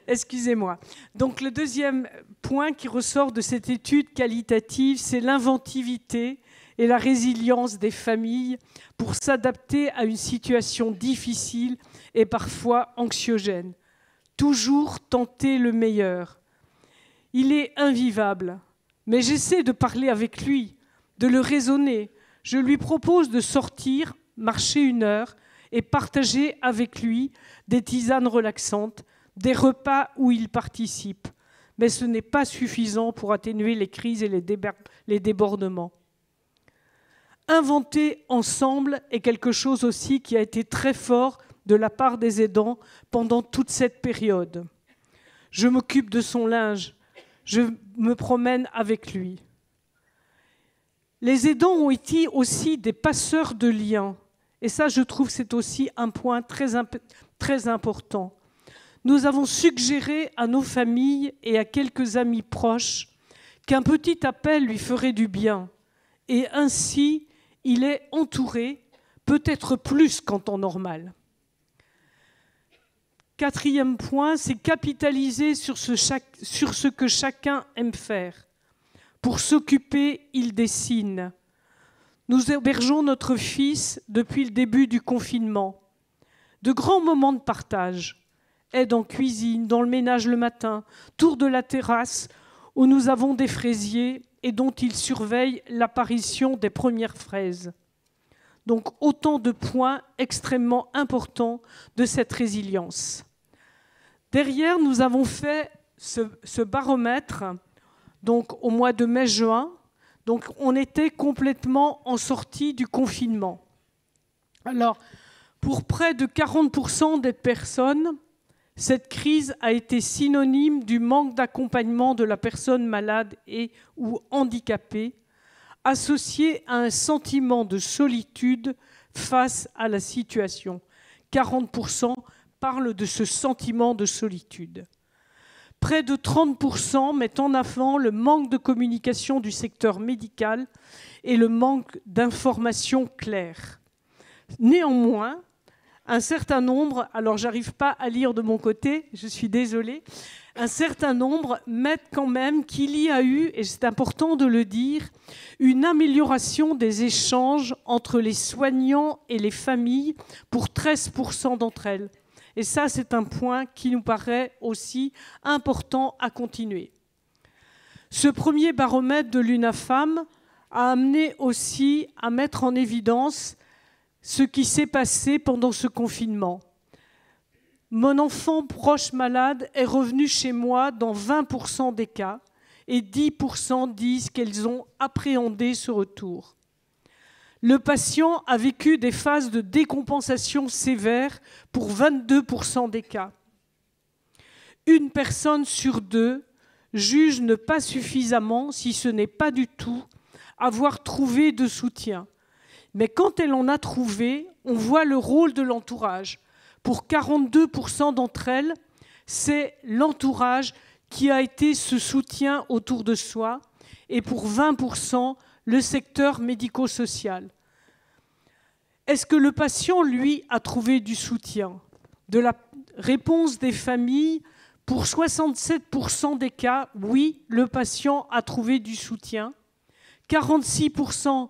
Excusez-moi. Donc le deuxième point qui ressort de cette étude qualitative, c'est l'inventivité et la résilience des familles pour s'adapter à une situation difficile et parfois anxiogène. Toujours tenter le meilleur. Il est invivable, mais j'essaie de parler avec lui, de le raisonner. Je lui propose de sortir, marcher 1 heure, et partager avec lui des tisanes relaxantes, des repas où il participe. Mais ce n'est pas suffisant pour atténuer les crises et les débordements. Inventer ensemble est quelque chose aussi qui a été très fort de la part des aidants pendant toute cette période. Je m'occupe de son linge, je me promène avec lui. Les aidants ont été aussi des passeurs de liens. Et ça, je trouve, c'est aussi un point très important. Nous avons suggéré à nos familles et à quelques amis proches qu'un petit appel lui ferait du bien. Et ainsi, il est entouré, peut-être plus qu'en temps normal. 4e point, c'est capitaliser sur ce que chacun aime faire. Pour s'occuper, il dessine. Nous hébergeons notre fils depuis le début du confinement. De grands moments de partage, aide en cuisine, dans le ménage le matin, tour de la terrasse où nous avons des fraisiers et dont ils surveillent l'apparition des premières fraises. Donc autant de points extrêmement importants de cette résilience. Derrière, nous avons fait ce baromètre donc, au mois de mai-juin. Donc on était complètement en sortie du confinement. Alors, pour près de 40% des personnes, cette crise a été synonyme du manque d'accompagnement de la personne malade et ou handicapée, associé à un sentiment de solitude face à la situation. 40% parlent de ce sentiment de solitude. Près de 30% mettent en avant le manque de communication du secteur médical et le manque d'informations claires. Néanmoins, un certain nombre, alors j'arrive pas à lire de mon côté, je suis désolée, un certain nombre mettent quand même qu'il y a eu, et c'est important de le dire, une amélioration des échanges entre les soignants et les familles pour 13% d'entre elles. Et ça, c'est un point qui nous paraît aussi important à continuer. Ce premier baromètre de l'UNAFAM a amené aussi à mettre en évidence ce qui s'est passé pendant ce confinement. Mon enfant proche malade est revenu chez moi dans 20% des cas et 10% disent qu'elles ont appréhendé ce retour. Le patient a vécu des phases de décompensation sévères pour 22% des cas. Une personne sur deux juge ne pas suffisamment, si ce n'est pas du tout, avoir trouvé de soutien. Mais quand elle en a trouvé, on voit le rôle de l'entourage. Pour 42% d'entre elles, c'est l'entourage qui a été ce soutien autour de soi, et pour 20%, le secteur médico-social. Est-ce que le patient, lui, a trouvé du soutien? De la réponse des familles, pour 67% des cas, oui, le patient a trouvé du soutien. 46%,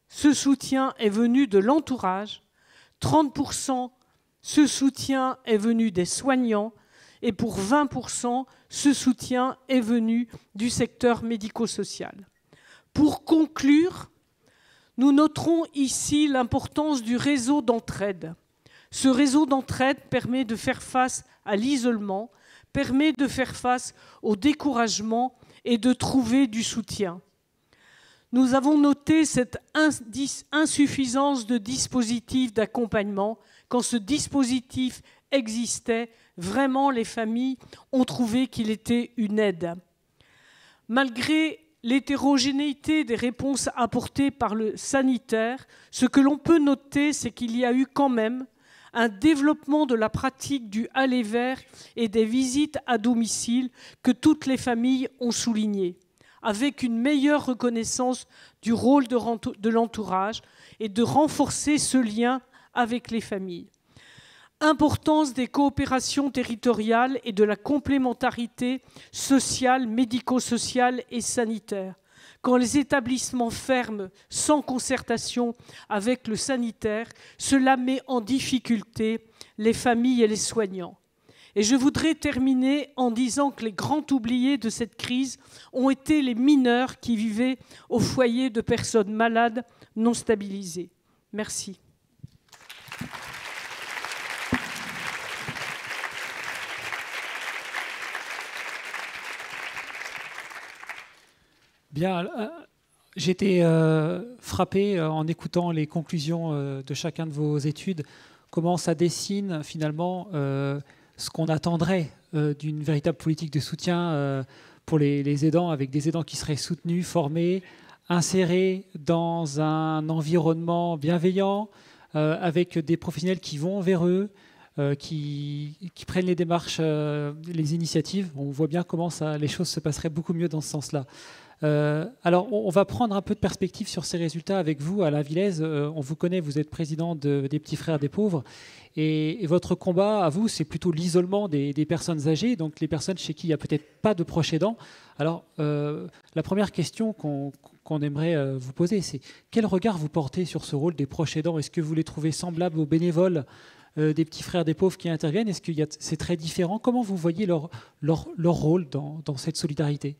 ce soutien est venu de l'entourage. 30%, ce soutien est venu des soignants. Et pour 20%, ce soutien est venu du secteur médico-social. Pour conclure, nous noterons ici l'importance du réseau d'entraide. Ce réseau d'entraide permet de faire face à l'isolement, permet de faire face au découragement et de trouver du soutien. Nous avons noté cette insuffisance de dispositifs d'accompagnement. Quand ce dispositif existait, vraiment les familles ont trouvé qu'il était une aide. Malgré l'hétérogénéité des réponses apportées par le sanitaire, ce que l'on peut noter, c'est qu'il y a eu quand même un développement de la pratique du aller vers et des visites à domicile que toutes les familles ont souligné, avec une meilleure reconnaissance du rôle de l'entourage et de renforcer ce lien avec les familles. Importance des coopérations territoriales et de la complémentarité sociale, médico-sociale et sanitaire. Quand les établissements ferment sans concertation avec le sanitaire, cela met en difficulté les familles et les soignants. Et je voudrais terminer en disant que les grands oubliés de cette crise ont été les mineurs qui vivaient au foyer de personnes malades non stabilisées. Merci. Bien, j'ai été frappé en écoutant les conclusions de chacun de vos études, comment ça dessine finalement ce qu'on attendrait d'une véritable politique de soutien pour les aidants, avec des aidants qui seraient soutenus, formés, insérés dans un environnement bienveillant, avec des professionnels qui vont vers eux, qui prennent les démarches, les initiatives. On voit bien comment les choses se passeraient beaucoup mieux dans ce sens-là. Alors, on va prendre un peu de perspective sur ces résultats avec vous, Alain Villez. On vous connaît, vous êtes président des Petits Frères des Pauvres. Et votre combat, à vous, c'est plutôt l'isolement des personnes âgées, donc les personnes chez qui il n'y a peut-être pas de proches aidants. Alors, la première question qu'on aimerait vous poser, c'est quel regard vous portez sur ce rôle des proches aidants? Est-ce que vous les trouvez semblables aux bénévoles des petits frères des pauvres qui interviennent? Est-ce que c'est très différent? Comment vous voyez leur rôle dans cette solidarité?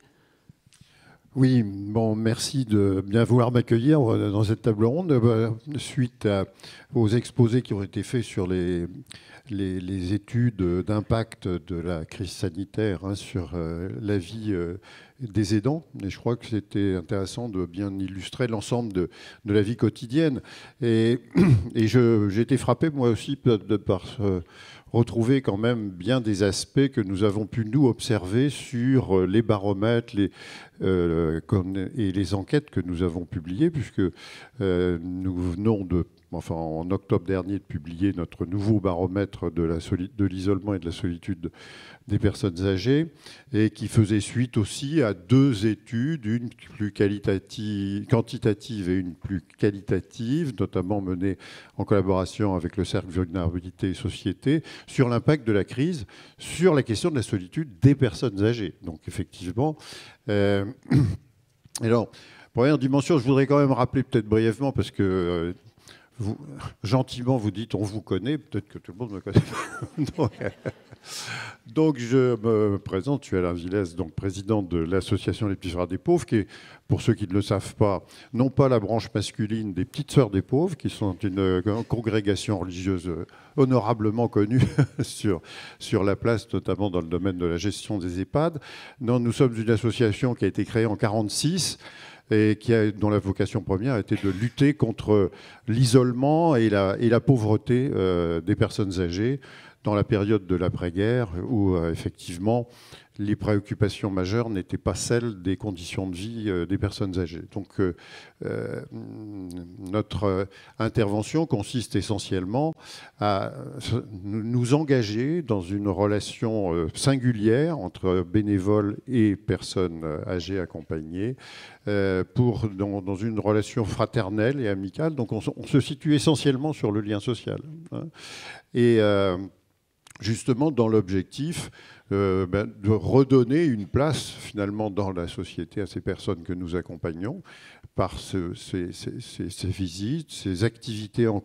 Oui, bon, merci de bien vouloir m'accueillir dans cette table ronde. Suite aux exposés qui ont été faits sur les études d'impact de la crise sanitaire sur la vie des aidants, et je crois que c'était intéressant de bien illustrer l'ensemble de la vie quotidienne. Et j'ai été frappé, moi aussi, par retrouver quand même bien des aspects que nous avons pu nous observer sur les baromètres et les enquêtes que nous avons publiées, puisque nous venons en octobre dernier, de publier notre nouveau baromètre de l'isolement et de la solitude des personnes âgées, et qui faisait suite aussi à 2 études, une plus quantitative et une plus qualitative, notamment menée en collaboration avec le Cercle Vulnérabilité et Société, sur l'impact de la crise sur la question de la solitude des personnes âgées. Donc effectivement, alors, première dimension, je voudrais quand même rappeler peut-être brièvement, parce que gentiment vous dites on vous connaît, peut-être que tout le monde me connaît. Donc je me présente, je suis Alain Villès, donc président de l'association Les Petits Frères des Pauvres, qui est, pour ceux qui ne le savent pas, non pas la branche masculine des Petites Sœurs des Pauvres, qui sont une congrégation religieuse honorablement connue sur la place, notamment dans le domaine de la gestion des EHPAD. Non, nous sommes une association qui a été créée en 1946, et dont la vocation première était de lutter contre l'isolement et la pauvreté des personnes âgées dans la période de l'après-guerre, où effectivement les préoccupations majeures n'étaient pas celles des conditions de vie des personnes âgées. Donc notre intervention consiste essentiellement à nous engager dans une relation singulière entre bénévoles et personnes âgées accompagnées, dans une relation fraternelle et amicale. Donc on se situe essentiellement sur le lien social, hein. Et justement dans l'objectif de redonner une place finalement dans la société à ces personnes que nous accompagnons par ces visites, ces activités en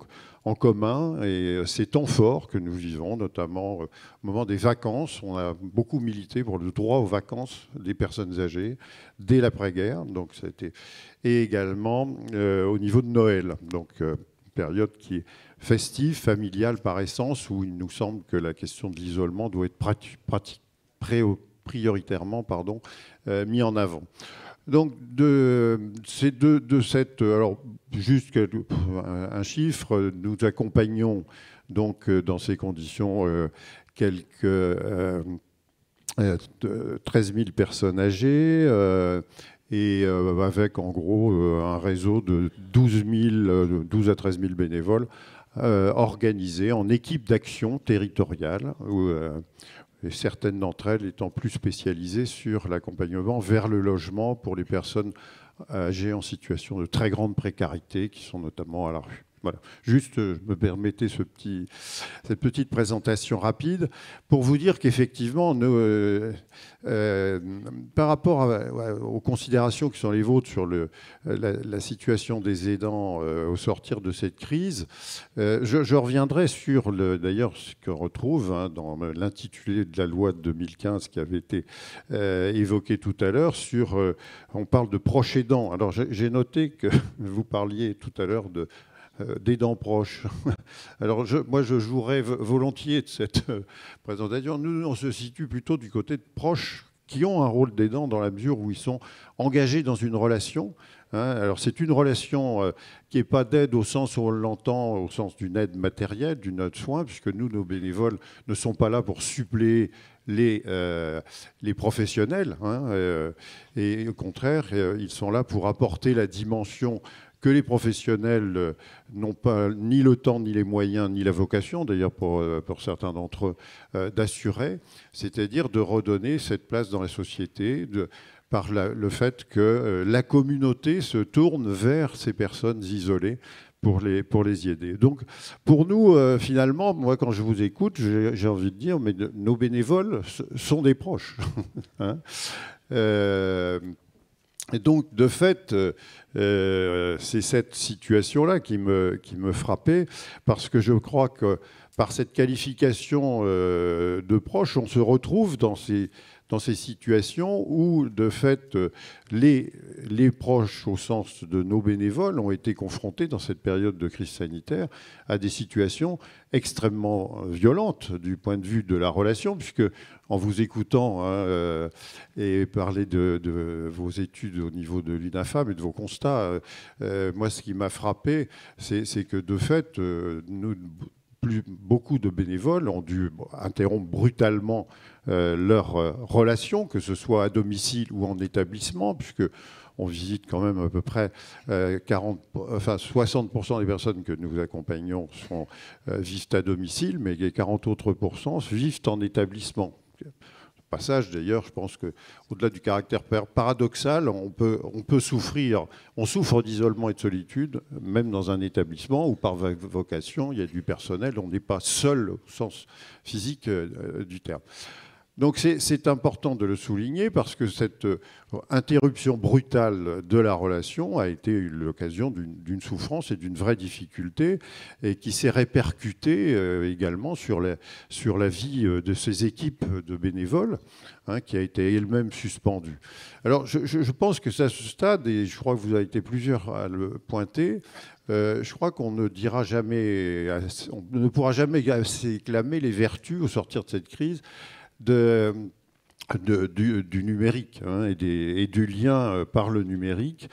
commun et ces temps forts que nous vivons, notamment au moment des vacances. On a beaucoup milité pour le droit aux vacances des personnes âgées dès l'après-guerre, donc et également au niveau de Noël, donc période qui est festive, familiale par essence, où il nous semble que la question de l'isolement doit être prioritairement mis en avant. Donc, alors, juste un chiffre, nous accompagnons donc dans ces conditions quelques 13 000 personnes âgées, et avec en gros un réseau de 12 à 13 000 bénévoles organisés en équipes d'action territoriale, et certaines d'entre elles étant plus spécialisées sur l'accompagnement vers le logement pour les personnes âgées en situation de très grande précarité, qui sont notamment à la rue. Voilà. Juste, je me permettais cette petite présentation rapide pour vous dire qu'effectivement, par rapport aux considérations qui sont les vôtres sur la situation des aidants au sortir de cette crise, je reviendrai sur, d'ailleurs, ce qu'on retrouve dans l'intitulé de la loi de 2015 qui avait été évoqué tout à l'heure, on parle de proches aidants. Alors, j'ai noté que vous parliez tout à l'heure d'aidants proches. Alors, moi, je jouerais volontiers de cette présentation. Nous, on se situe plutôt du côté de proches qui ont un rôle d'aidant dans la mesure où ils sont engagés dans une relation. Alors, c'est une relation qui n'est pas d'aide au sens où on l'entend, au sens d'une aide matérielle, d'une aide soin, puisque nous, nos bénévoles ne sont pas là pour suppléer les professionnels, et au contraire, ils sont là pour apporter la dimension que les professionnels n'ont pas ni le temps, ni les moyens, ni la vocation, d'ailleurs pour certains d'entre eux, d'assurer, c'est-à-dire de redonner cette place dans la société par le fait que la communauté se tourne vers ces personnes isolées pour les y aider. Donc, pour nous, finalement, moi, quand je vous écoute, j'ai envie de dire, mais nos bénévoles sont des proches. Et donc, de fait, c'est cette situation-là qui me frappait, parce que je crois que par cette qualification de proche, on se retrouve dans ces situations où, de fait, les proches, au sens de nos bénévoles, ont été confrontés, dans cette période de crise sanitaire, à des situations extrêmement violentes du point de vue de la relation, puisque, en vous écoutant et parler de vos études au niveau de l'UNAFAM et de vos constats, moi, ce qui m'a frappé, c'est que, de fait, beaucoup de bénévoles ont dû interrompre brutalement leur relation, que ce soit à domicile ou en établissement, puisque on visite quand même à peu près 60% des personnes que nous accompagnons vivent à domicile, mais les 40 autres % vivent en établissement. Passage, d'ailleurs, je pense qu'au-delà du caractère paradoxal, on peut souffrir, on souffre d'isolement et de solitude, même dans un établissement où, par vocation, il y a du personnel, on n'est pas seul au sens physique du terme. Donc c'est important de le souligner parce que cette interruption brutale de la relation a été l'occasion d'une souffrance et d'une vraie difficulté et qui s'est répercutée également sur la vie de ces équipes de bénévoles qui a été elle-même suspendue. Alors je pense que à ce stade, et je crois que vous avez été plusieurs à le pointer, je crois qu'on ne dira jamais, on ne pourra jamais assez clamer les vertus au sortir de cette crise du numérique et du lien par le numérique,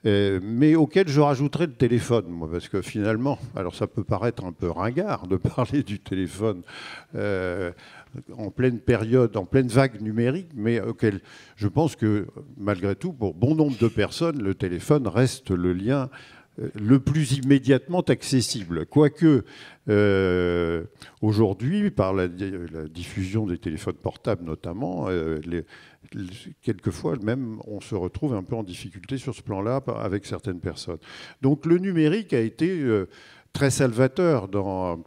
mais auquel je rajouterais le téléphone, moi, parce que finalement, alors ça peut paraître un peu ringard de parler du téléphone en pleine période, en pleine vague numérique, mais auquel je pense que malgré tout, pour bon nombre de personnes, le téléphone reste le lien le plus immédiatement accessible. Quoique, aujourd'hui, par la diffusion des téléphones portables notamment, quelquefois même, on se retrouve un peu en difficulté sur ce plan-là avec certaines personnes. Donc le numérique a été très salvateur dans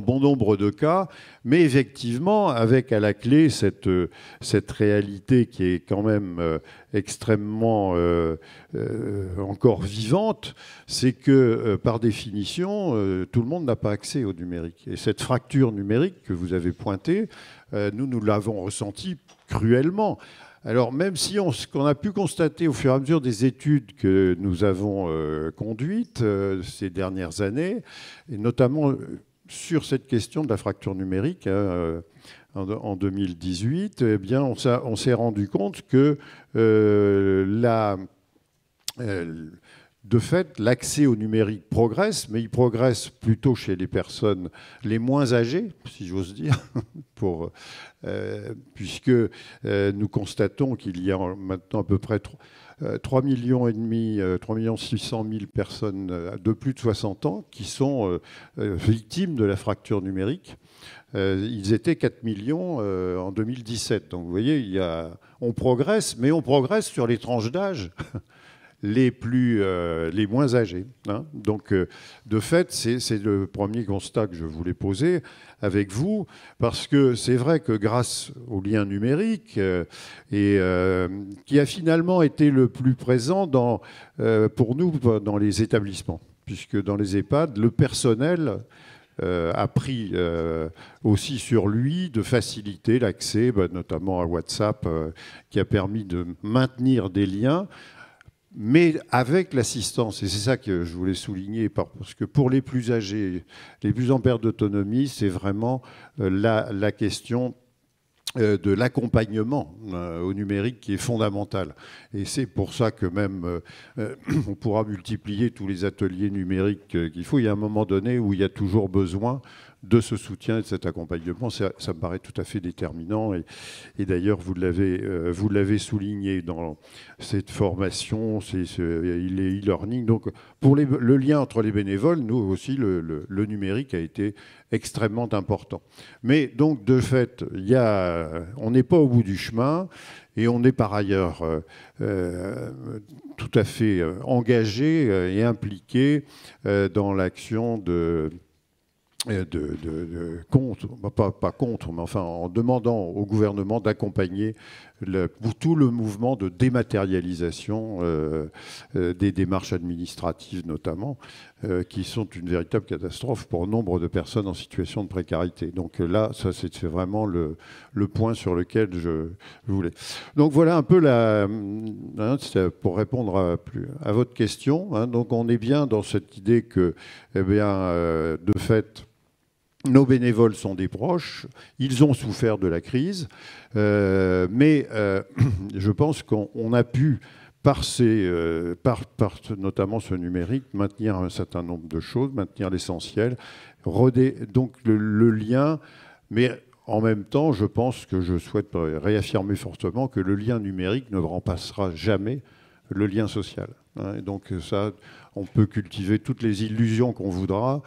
bon nombre de cas, mais effectivement, avec à la clé cette réalité qui est quand même extrêmement encore vivante, c'est que, par définition, tout le monde n'a pas accès au numérique. Et cette fracture numérique que vous avez pointée, nous l'avons ressentie cruellement. Alors, même si ce qu'on a pu constater au fur et à mesure des études que nous avons conduites ces dernières années, et notamment sur cette question de la fracture numérique en 2018, eh bien, on s'est rendu compte que de fait, l'accès au numérique progresse, mais il progresse plutôt chez les personnes les moins âgées, si j'ose dire, puisque nous constatons qu'il y a maintenant à peu près 3,5 millions, 3,6 millions personnes de plus de 60 ans qui sont victimes de la fracture numérique. Ils étaient 4 millions en 2017. Donc vous voyez, on progresse, mais on progresse sur les tranches d'âge les moins âgés. Donc, de fait, c'est le premier constat que je voulais poser avec vous, parce que c'est vrai que grâce au lien numérique, qui a finalement été le plus présent pour nous dans les établissements, puisque dans les EHPAD, le personnel a pris aussi sur lui de faciliter l'accès, notamment à WhatsApp, qui a permis de maintenir des liens, mais avec l'assistance. Et c'est ça que je voulais souligner, parce que pour les plus âgés, les plus en perte d'autonomie, c'est vraiment la question de l'accompagnement au numérique qui est fondamental. Et c'est pour ça que même on pourra multiplier tous les ateliers numériques qu'il faut. Il y a un moment donné où il y a toujours besoin de ce soutien et de cet accompagnement. Ça me paraît tout à fait déterminant. Et d'ailleurs, vous l'avez souligné dans cette formation, les e-learning. Donc, pour le lien entre les bénévoles, nous aussi, le numérique a été extrêmement important. Mais donc, de fait, on n'est pas au bout du chemin. Et on est par ailleurs tout à fait engagé et impliqué dans l'action pas contre, mais enfin en demandant au gouvernement d'accompagner tout le mouvement de dématérialisation des démarches administratives notamment, qui sont une véritable catastrophe pour nombre de personnes en situation de précarité. Donc là, ça c'est vraiment le point sur lequel je voulais. Donc voilà un peu pour répondre à votre question. Hein, donc on est bien dans cette idée que, eh bien, de fait, nos bénévoles sont des proches, ils ont souffert de la crise, mais je pense qu'on a pu, par notamment ce numérique, maintenir un certain nombre de choses, maintenir l'essentiel, donc le lien, mais en même temps, je pense que je souhaite réaffirmer fortement que le lien numérique ne remplacera jamais le lien social. Hein, et donc ça, on peut cultiver toutes les illusions qu'on voudra.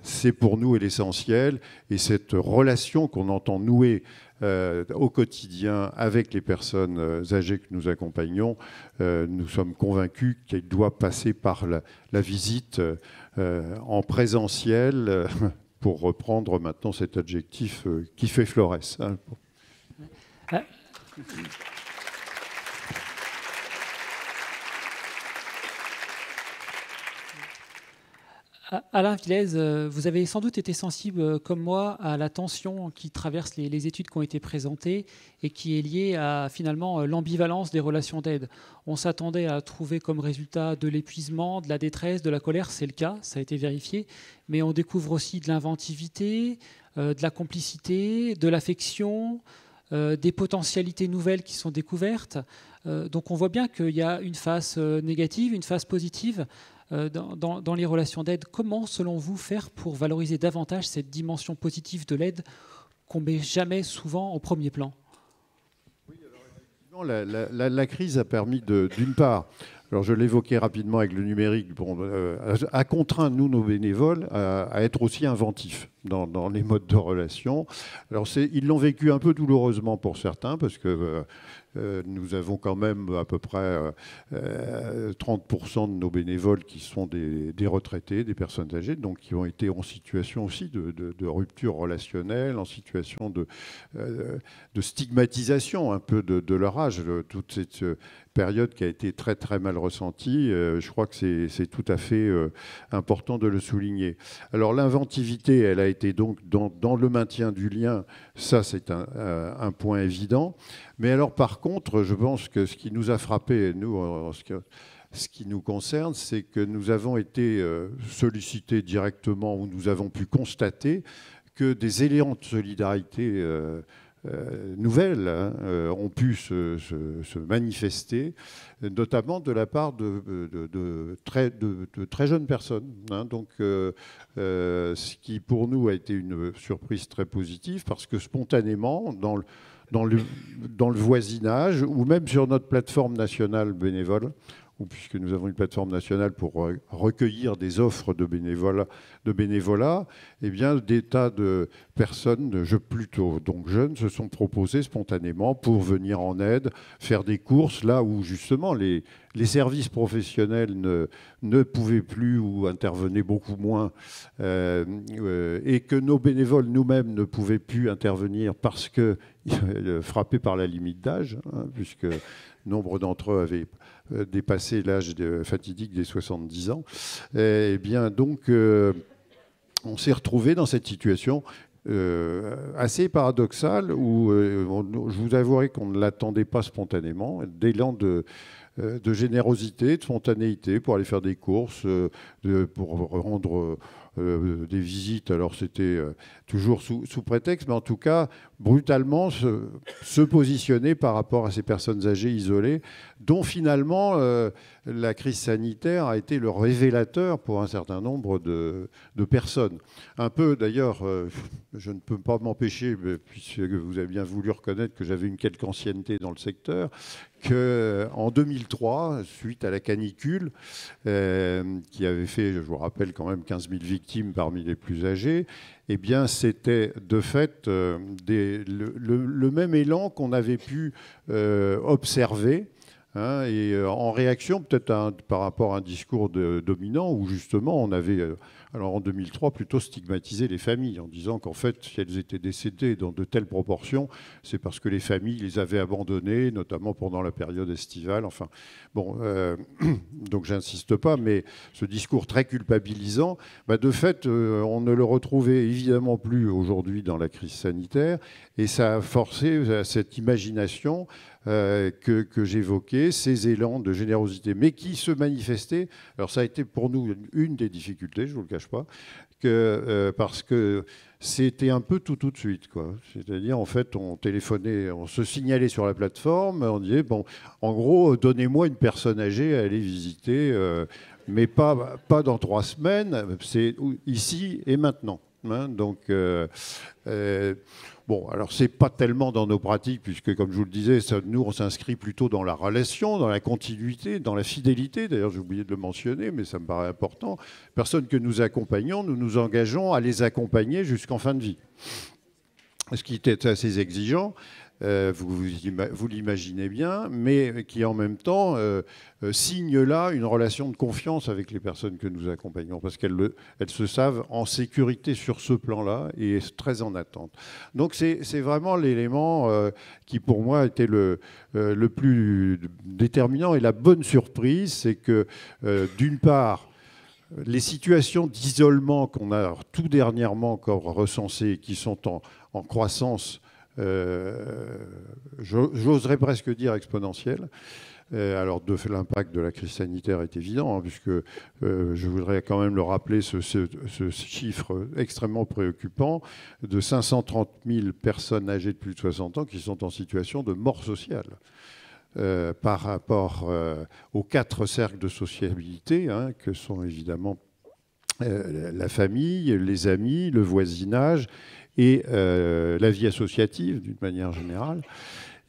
C'est pour nous l'essentiel, et cette relation qu'on entend nouer au quotidien avec les personnes âgées que nous accompagnons, nous sommes convaincus qu'elle doit passer par la visite en présentiel, pour reprendre maintenant cet adjectif qui fait florès. Hein. Alain Villez, vous avez sans doute été sensible, comme moi, à la tension qui traverse les études qui ont été présentées et qui est liée à finalement l'ambivalence des relations d'aide. On s'attendait à trouver comme résultat de l'épuisement, de la détresse, de la colère, c'est le cas, ça a été vérifié, mais on découvre aussi de l'inventivité, de la complicité, de l'affection, des potentialités nouvelles qui sont découvertes. Donc on voit bien qu'il y a une face négative, une face positive. Dans les relations d'aide, comment, selon vous, faire pour valoriser davantage cette dimension positive de l'aide qu'on ne met jamais souvent au premier plan? Oui, alors, la crise a permis, d'une part, alors je l'évoquais rapidement avec le numérique, a contraint, nous, nos bénévoles, à être aussi inventifs dans les modes de relation. Alors ils l'ont vécu un peu douloureusement pour certains, parce que nous avons quand même à peu près 30% de nos bénévoles qui sont des retraités, des personnes âgées, donc qui ont été en situation aussi de rupture relationnelle, en situation de stigmatisation un peu de leur âge. Toute cette période qui a été très très mal ressentie, je crois que c'est tout à fait important de le souligner. Alors l'inventivité, elle a été donc dans le maintien du lien, ça c'est un point évident. Mais alors par contre, je pense que ce qui nous a frappé, nous, ce qui nous concerne, c'est que nous avons été sollicités directement, ou nous avons pu constater que des éléments de solidarité nouvelles ont pu se manifester, notamment de la part de très jeunes personnes. Hein, donc, ce qui pour nous a été une surprise très positive, parce que spontanément, dans le voisinage, ou même sur notre plateforme nationale bénévole, puisque nous avons une plateforme nationale pour recueillir des offres de bénévolat, eh bien, des tas de personnes, plutôt donc jeunes, se sont proposées spontanément pour venir en aide, faire des courses, là où justement les services professionnels ne pouvaient plus ou intervenaient beaucoup moins, et que nos bénévoles nous-mêmes ne pouvaient plus intervenir parce que frappés par la limite d'âge, hein, puisque nombre d'entre eux avaient dépassé l'âge fatidique des 70 ans. Eh bien, donc, on s'est retrouvé dans cette situation assez paradoxale où je vous avouerai qu'on ne l'attendait pas spontanément, d'élan de générosité, de spontanéité pour aller faire des courses, pour rendre des visites. Alors c'était toujours sous prétexte, mais en tout cas, brutalement se positionner par rapport à ces personnes âgées isolées, dont finalement la crise sanitaire a été le révélateur pour un certain nombre de personnes. Un peu d'ailleurs, je ne peux pas m'empêcher, puisque vous avez bien voulu reconnaître que j'avais une quelque ancienneté dans le secteur, qu'en 2003, suite à la canicule, qui avait fait, je vous rappelle, quand même 15 000 victimes parmi les plus âgés, eh bien, c'était de fait le même élan qu'on avait pu observer, hein, et en réaction peut-être par rapport à un discours dominant où justement on avait alors en 2003, plutôt stigmatiser les familles en disant qu'en fait, si elles étaient décédées dans de telles proportions, c'est parce que les familles les avaient abandonnées, notamment pendant la période estivale. Enfin, bon, donc j'insiste pas, mais ce discours très culpabilisant, de fait, on ne le retrouvait évidemment plus aujourd'hui dans la crise sanitaire, et ça a forcé à cette imagination que j'évoquais, ces élans de générosité, mais qui se manifestaient. Alors ça a été pour nous une des difficultés, je ne vous le cache pas, parce que c'était un peu tout de suite, quoi. C'est-à-dire, en fait, on téléphonait, on se signalait sur la plateforme, on disait, bon, en gros, donnez-moi une personne âgée à aller visiter, mais pas dans 3 semaines, c'est ici et maintenant. Hein, donc, bon, alors c'est pas tellement dans nos pratiques, puisque comme je vous le disais, nous on s'inscrit plutôt dans la relation, dans la continuité, dans la fidélité. D'ailleurs, j'ai oublié de le mentionner, mais ça me paraît important. Personnes que nous accompagnons, nous nous engageons à les accompagner jusqu'en fin de vie. Ce qui était assez exigeant, vous l'imaginez bien, mais qui en même temps signe là une relation de confiance avec les personnes que nous accompagnons, parce qu'elles se savent en sécurité sur ce plan-là et très en attente. Donc c'est vraiment l'élément qui pour moi était le plus déterminant, et la bonne surprise, c'est que d'une part, les situations d'isolement qu'on a tout dernièrement encore recensées, qui sont en croissance, j'oserais presque dire exponentielle. Alors, l'impact de la crise sanitaire est évident, hein, puisque je voudrais quand même le rappeler, ce chiffre extrêmement préoccupant de 530 000 personnes âgées de plus de 60 ans qui sont en situation de mort sociale. Par rapport aux 4 cercles de sociabilité, hein, que sont évidemment la famille, les amis, le voisinage et la vie associative d'une manière générale.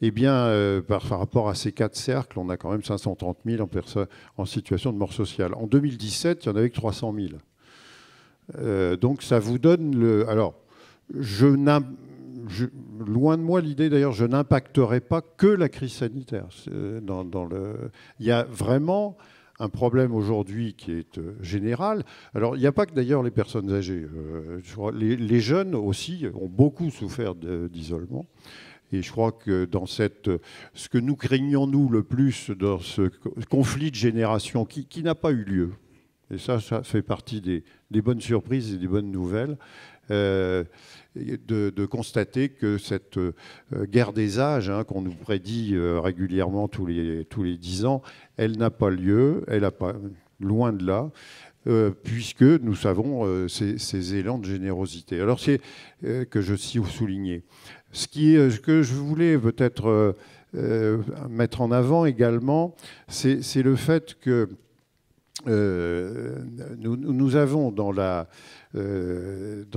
Eh bien, par rapport à ces 4 cercles, on a quand même 530 000 en situation de mort sociale. En 2017, il n'y en avait que 300 000. Donc ça vous donne le... Alors, loin de moi l'idée, d'ailleurs, je n'impacterai pas que la crise sanitaire. Il y a vraiment un problème aujourd'hui qui est général. Alors, il n'y a pas que d'ailleurs les personnes âgées. Les jeunes aussi ont beaucoup souffert d'isolement. Et je crois que dans ce que nous craignons, nous, le plus dans ce conflit de génération qui n'a pas eu lieu, et ça fait partie des bonnes surprises et des bonnes nouvelles, de constater que cette guerre des âges, hein, qu'on nous prédit régulièrement tous les 10 ans, elle n'a pas lieu, elle n'a pas, loin de là, puisque nous savons ces élans de générosité. Alors c'est que je soulignais. Ce que je voulais peut-être mettre en avant également, c'est le fait que nous avons dans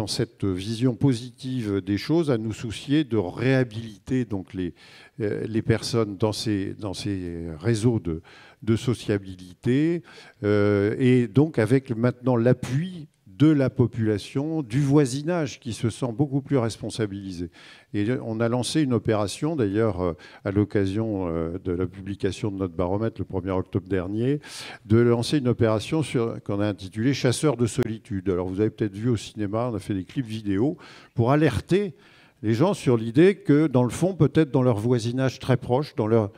cette vision positive des choses à nous soucier de réhabiliter donc les personnes dans ces réseaux de sociabilité, et donc avec maintenant l'appui de la population, du voisinage qui se sent beaucoup plus responsabilisé. Et on a lancé une opération, d'ailleurs, à l'occasion de la publication de notre baromètre le 1er octobre dernier, de lancer une opération qu'on a intitulée « Chasseurs de solitude ». Alors vous avez peut-être vu au cinéma, on a fait des clips vidéo pour alerter les gens sur l'idée que, dans le fond, peut-être dans leur voisinage très proche, dans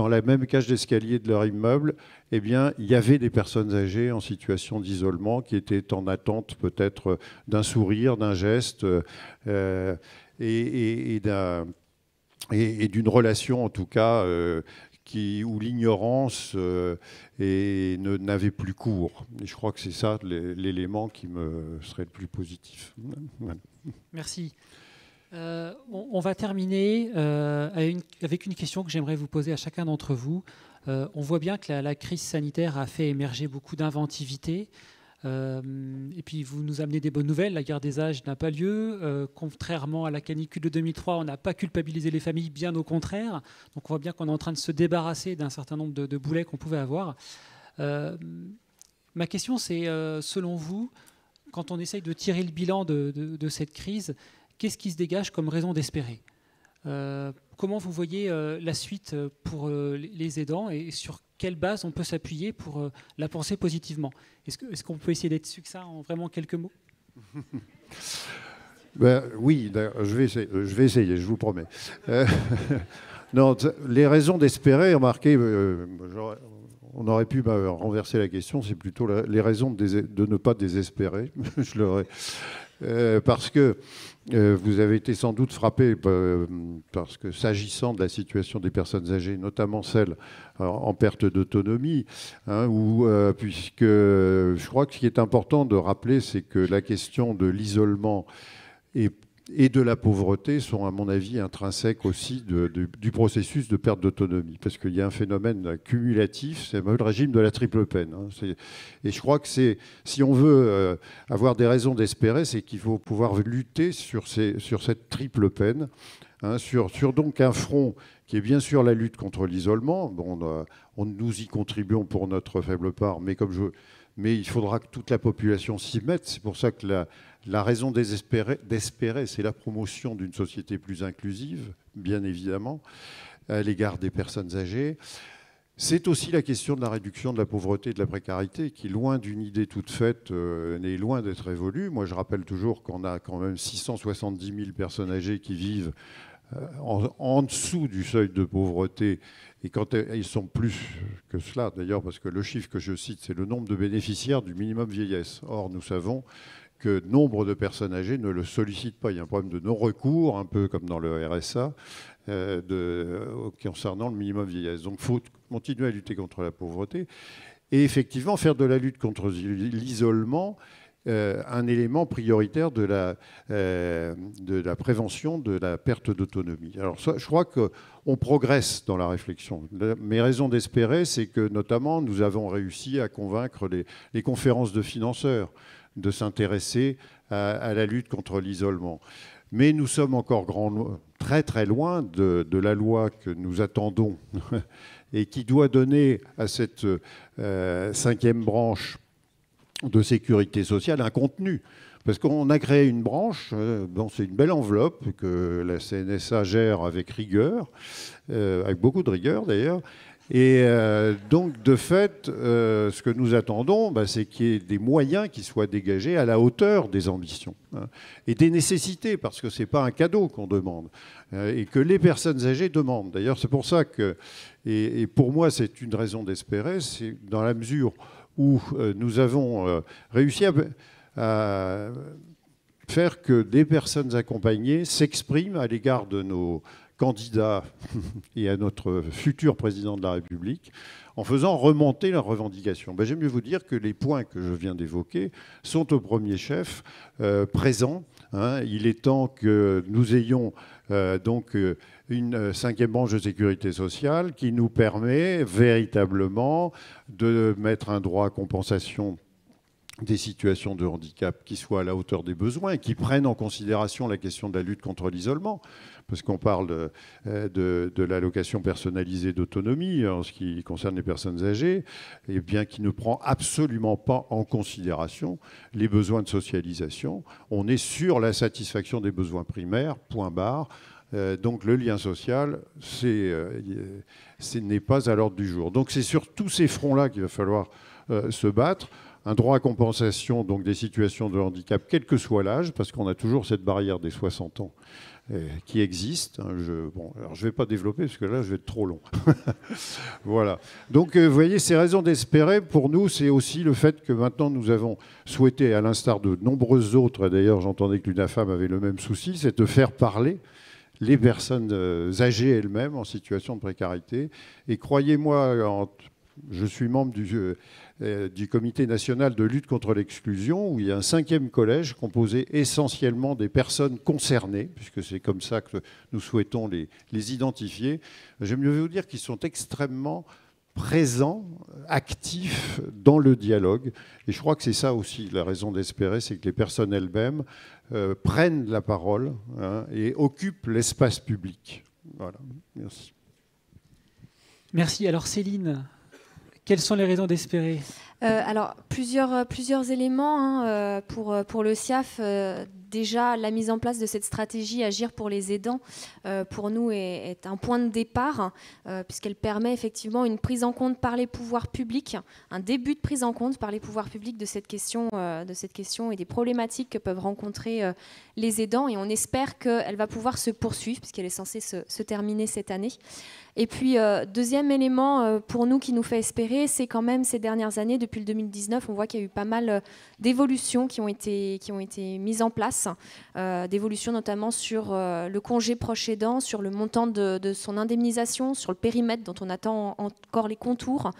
la même cage d'escalier de leur immeuble, eh bien, il y avait des personnes âgées en situation d'isolement qui étaient en attente peut-être d'un sourire, d'un geste et d'une relation, en tout cas, où l'ignorance n'avait plus cours. Et je crois que c'est ça l'élément qui me serait le plus positif. Voilà. Merci. On va terminer avec une question que j'aimerais vous poser à chacun d'entre vous. On voit bien que la crise sanitaire a fait émerger beaucoup d'inventivité. Et puis vous nous amenez des bonnes nouvelles. La guerre des âges n'a pas lieu. Contrairement à la canicule de 2003, on n'a pas culpabilisé les familles, bien au contraire. Donc on voit bien qu'on est en train de se débarrasser d'un certain nombre de boulets qu'on pouvait avoir. Ma question, c'est, selon vous, quand on essaye de tirer le bilan de cette crise, qu'est-ce qui se dégage comme raison d'espérer ? Comment vous voyez la suite pour les aidants, et sur quelle base on peut s'appuyer pour la penser positivement. Est-ce qu'on peut essayer d'être succinct en vraiment quelques mots? Oui, je vais essayer, je vous promets. Non, les raisons d'espérer, remarquez, on aurait pu renverser la question, c'est plutôt les raisons de ne pas désespérer. Parce que vous avez été sans doute frappé parce que s'agissant de la situation des personnes âgées, notamment celles en perte d'autonomie, puisque je crois que ce qui est important de rappeler, c'est que la question de l'isolement et de la pauvreté sont, à mon avis, intrinsèques aussi du processus de perte d'autonomie. Parce qu'il y a un phénomène cumulatif, c'est le régime de la triple peine. Et je crois que si on veut avoir des raisons d'espérer, c'est qu'il faut pouvoir lutter sur cette triple peine, sur donc un front qui est bien sûr la lutte contre l'isolement. Bon, nous y contribuons pour notre faible part, mais il faudra que toute la population s'y mette. C'est pour ça que la raison d'espérer, c'est la promotion d'une société plus inclusive, bien évidemment, à l'égard des personnes âgées. C'est aussi la question de la réduction de la pauvreté et de la précarité, qui, loin d'une idée toute faite, n'est loin d'être évolue. Moi, je rappelle toujours qu'on a quand même 670 000 personnes âgées qui vivent en dessous du seuil de pauvreté. Et quand ils sont plus que cela, d'ailleurs, parce que le chiffre que je cite, c'est le nombre de bénéficiaires du minimum vieillesse. Or, nous savons que nombre de personnes âgées ne le sollicitent pas. Il y a un problème de non-recours, un peu comme dans le RSA, concernant le minimum vieillesse. Donc il faut continuer à lutter contre la pauvreté et effectivement faire de la lutte contre l'isolement un élément prioritaire de la prévention de la perte d'autonomie. Alors ça, je crois qu'on progresse dans la réflexion. Mes raisons d'espérer, c'est que notamment nous avons réussi à convaincre les conférences de financeurs de s'intéresser à la lutte contre l'isolement. Mais nous sommes encore très très loin de la loi que nous attendons et qui doit donner à cette cinquième branche de sécurité sociale un contenu. Parce qu'on a créé une branche, c'est une belle enveloppe que la CNSA gère avec rigueur, avec beaucoup de rigueur d'ailleurs. Et donc, de fait, ce que nous attendons, c'est qu'il y ait des moyens qui soient dégagés à la hauteur des ambitions et des nécessités, parce que ce n'est pas un cadeau qu'on demande, et que les personnes âgées demandent. D'ailleurs, c'est pour ça que, et pour moi, c'est une raison d'espérer, c'est dans la mesure où nous avons réussi à faire que des personnes accompagnées s'expriment à l'égard de nos candidats et à notre futur président de la République en faisant remonter leurs revendications. J'aime mieux vous dire que les points que je viens d'évoquer sont au premier chef présents. Il est temps que nous ayons donc une cinquième branche de sécurité sociale qui nous permet véritablement de mettre un droit à compensation des situations de handicap qui soient à la hauteur des besoins et qui prennent en considération la question de la lutte contre l'isolement, parce qu'on parle de l'allocation personnalisée d'autonomie en ce qui concerne les personnes âgées, et bien qui ne prend absolument pas en considération les besoins de socialisation. On est sur la satisfaction des besoins primaires, point barre. Donc le lien social, ce n'est pas à l'ordre du jour. Donc c'est sur tous ces fronts-là qu'il va falloir se battre. Un droit à compensation donc des situations de handicap, quel que soit l'âge, parce qu'on a toujours cette barrière des 60 ans qui existe. Alors je ne vais pas développer, parce que là, je vais être trop long. Voilà. Donc, vous voyez, ces raisons d'espérer, pour nous, c'est aussi le fait que maintenant, nous avons souhaité, à l'instar de nombreuses autres, et d'ailleurs, j'entendais que l'UNAFAM avait le même souci, c'est de faire parler les personnes âgées elles-mêmes en situation de précarité. Et croyez-moi, je suis membre du comité national de lutte contre l'exclusion, où il y a un 5e collège composé essentiellement des personnes concernées, puisque c'est comme ça que nous souhaitons les identifier. J'aime mieux vous dire qu'ils sont extrêmement présents, actifs dans le dialogue. Et je crois que c'est ça aussi la raison d'espérer, c'est que les personnes elles-mêmes prennent la parole et occupent l'espace public. Voilà, merci. Merci. Alors Céline, quelles sont les raisons d'espérer ? Alors, plusieurs éléments pour le CIAF. déjà, la mise en place de cette stratégie Agir pour les aidants, pour nous, est un point de départ, puisqu'elle permet effectivement une prise en compte par les pouvoirs publics, un début de prise en compte par les pouvoirs publics de cette question et des problématiques que peuvent rencontrer les aidants. Et on espère qu'elle va pouvoir se poursuivre, puisqu'elle est censée se terminer cette année. Et puis, deuxième élément pour nous qui nous fait espérer, c'est quand même ces dernières années, depuis le 2019, on voit qu'il y a eu pas mal d'évolutions qui ont été mises en place, d'évolutions notamment sur le congé proche aidant, sur le montant de son indemnisation, sur le périmètre dont on attend encore les contours,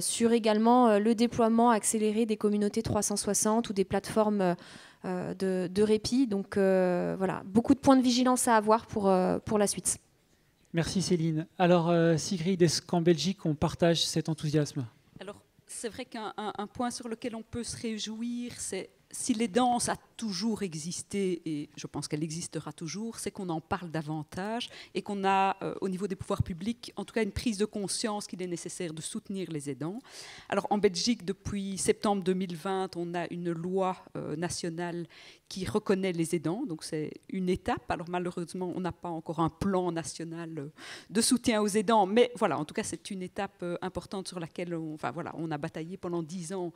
sur également le déploiement accéléré des communautés 360 ou des plateformes de répit. Donc voilà, beaucoup de points de vigilance à avoir pour la suite. Merci Céline. Alors Sigrid, est-ce qu'en Belgique on partage cet enthousiasme? Alors c'est vrai qu'un point sur lequel on peut se réjouir, c'est si l'aidance a toujours existé, et je pense qu'elle existera toujours, c'est qu'on en parle davantage et qu'on a, au niveau des pouvoirs publics, en tout cas une prise de conscience qu'il est nécessaire de soutenir les aidants. Alors en Belgique, depuis septembre 2020, on a une loi nationale qui reconnaît les aidants, donc c'est une étape. Alors malheureusement, on n'a pas encore un plan national de soutien aux aidants, mais voilà, en tout cas, c'est une étape importante sur laquelle on a bataillé pendant 10 ans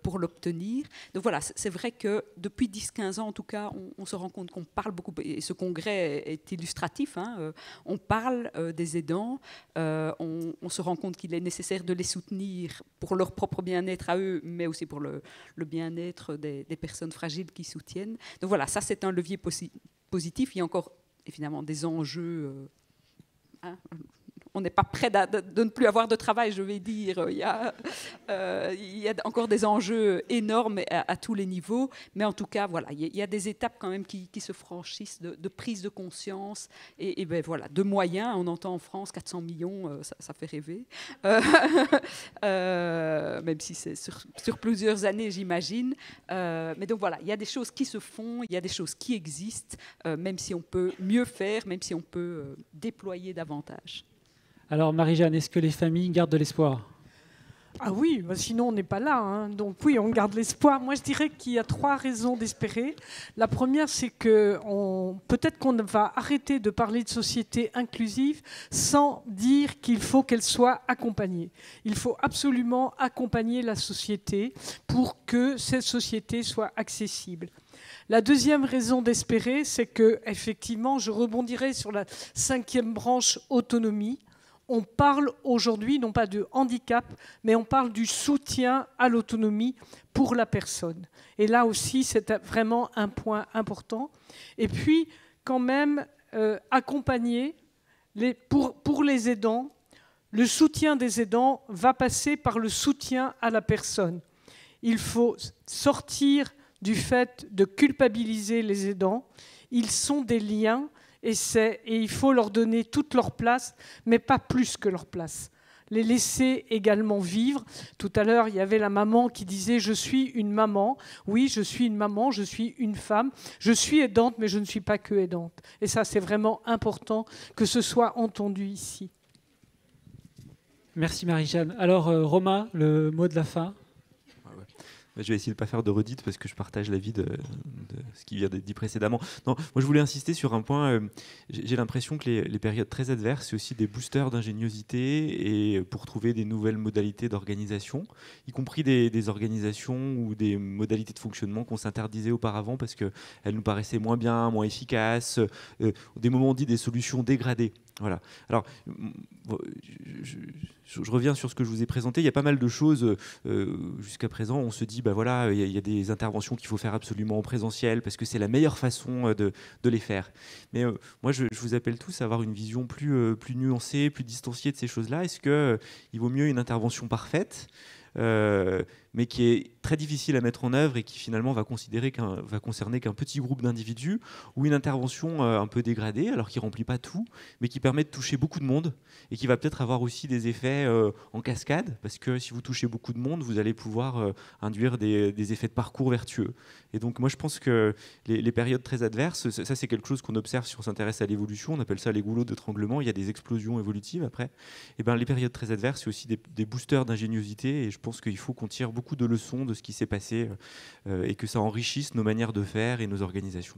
pour l'obtenir. Donc voilà, c'est vrai que depuis 10-15 ans, en tout cas, on se rend compte qu'on parle beaucoup, et ce congrès est illustratif, on parle des aidants, on se rend compte qu'il est nécessaire de les soutenir pour leur propre bien-être à eux, mais aussi pour le bien-être des personnes fragiles qui soutiennent. Donc voilà, ça c'est un levier positif. Il y a encore évidemment des enjeux. On n'est pas prêt de ne plus avoir de travail, je vais dire. Il y a encore des enjeux énormes à tous les niveaux. Mais en tout cas, voilà, il y a des étapes quand même qui se franchissent de prise de conscience et ben voilà, de moyens. On entend en France 400 millions, ça fait rêver. Même si c'est sur plusieurs années, j'imagine. Mais donc voilà, il y a des choses qui se font, il y a des choses qui existent, même si on peut mieux faire, même si on peut déployer davantage. Alors Marie-Jeanne, est-ce que les familles gardent de l'espoir? Ah oui, sinon on n'est pas là. Donc oui, on garde l'espoir. Moi, je dirais qu'il y a 3 raisons d'espérer. La première, c'est que peut-être qu'on va arrêter de parler de société inclusive sans dire qu'il faut qu'elle soit accompagnée. Il faut absolument accompagner la société pour que cette société soit accessible. La deuxième raison d'espérer, c'est que, effectivement, je rebondirai sur la 5e branche autonomie. On parle aujourd'hui non pas de handicap, mais on parle du soutien à l'autonomie pour la personne. Et là aussi, c'est vraiment un point important. Et puis, quand même, accompagner pour les aidants, le soutien des aidants va passer par le soutien à la personne. Il faut sortir du fait de culpabiliser les aidants. Ils sont des liens. Et il faut leur donner toute leur place, mais pas plus que leur place. Les laisser également vivre. Tout à l'heure, il y avait la maman qui disait « Je suis une maman ». Oui, je suis une maman, je suis une femme. Je suis aidante, mais je ne suis pas que aidante. Et ça, c'est vraiment important que ce soit entendu ici. Merci Marie-Jeanne. Alors Romain, le mot de la fin. Je vais essayer de ne pas faire de redite parce que je partage l'avis de ce qui vient d'être dit précédemment. Non, moi, je voulais insister sur un point. J'ai l'impression que les périodes très adverses, c'est aussi des boosters d'ingéniosité et pour trouver des nouvelles modalités d'organisation, y compris des organisations ou des modalités de fonctionnement qu'on s'interdisait auparavant parce qu'elles nous paraissaient moins bien, moins efficaces, des moments dits des solutions dégradées. Voilà. Alors, je reviens sur ce que je vous ai présenté. Il y a pas mal de choses jusqu'à présent. On se dit, voilà, il y a des interventions qu'il faut faire absolument en présentiel parce que c'est la meilleure façon de les faire. Mais moi, je vous appelle tous à avoir une vision plus nuancée, plus distanciée de ces choses-là. Est-ce qu'il vaut mieux une intervention parfaite mais qui est très difficile à mettre en œuvre et qui finalement va concerner qu'un petit groupe d'individus, ou une intervention un peu dégradée, alors qui ne remplit pas tout, mais qui permet de toucher beaucoup de monde et qui va peut-être avoir aussi des effets en cascade, parce que si vous touchez beaucoup de monde, vous allez pouvoir induire des effets de parcours vertueux. Et donc moi je pense que les périodes très adverses, ça c'est quelque chose qu'on observe si on s'intéresse à l'évolution, on appelle ça les goulots d'étranglement, il y a des explosions évolutives après. Et les périodes très adverses, c'est aussi des boosters d'ingéniosité, et je pense qu'il faut qu'on tire beaucoup beaucoup de leçons de ce qui s'est passé et que ça enrichisse nos manières de faire et nos organisations.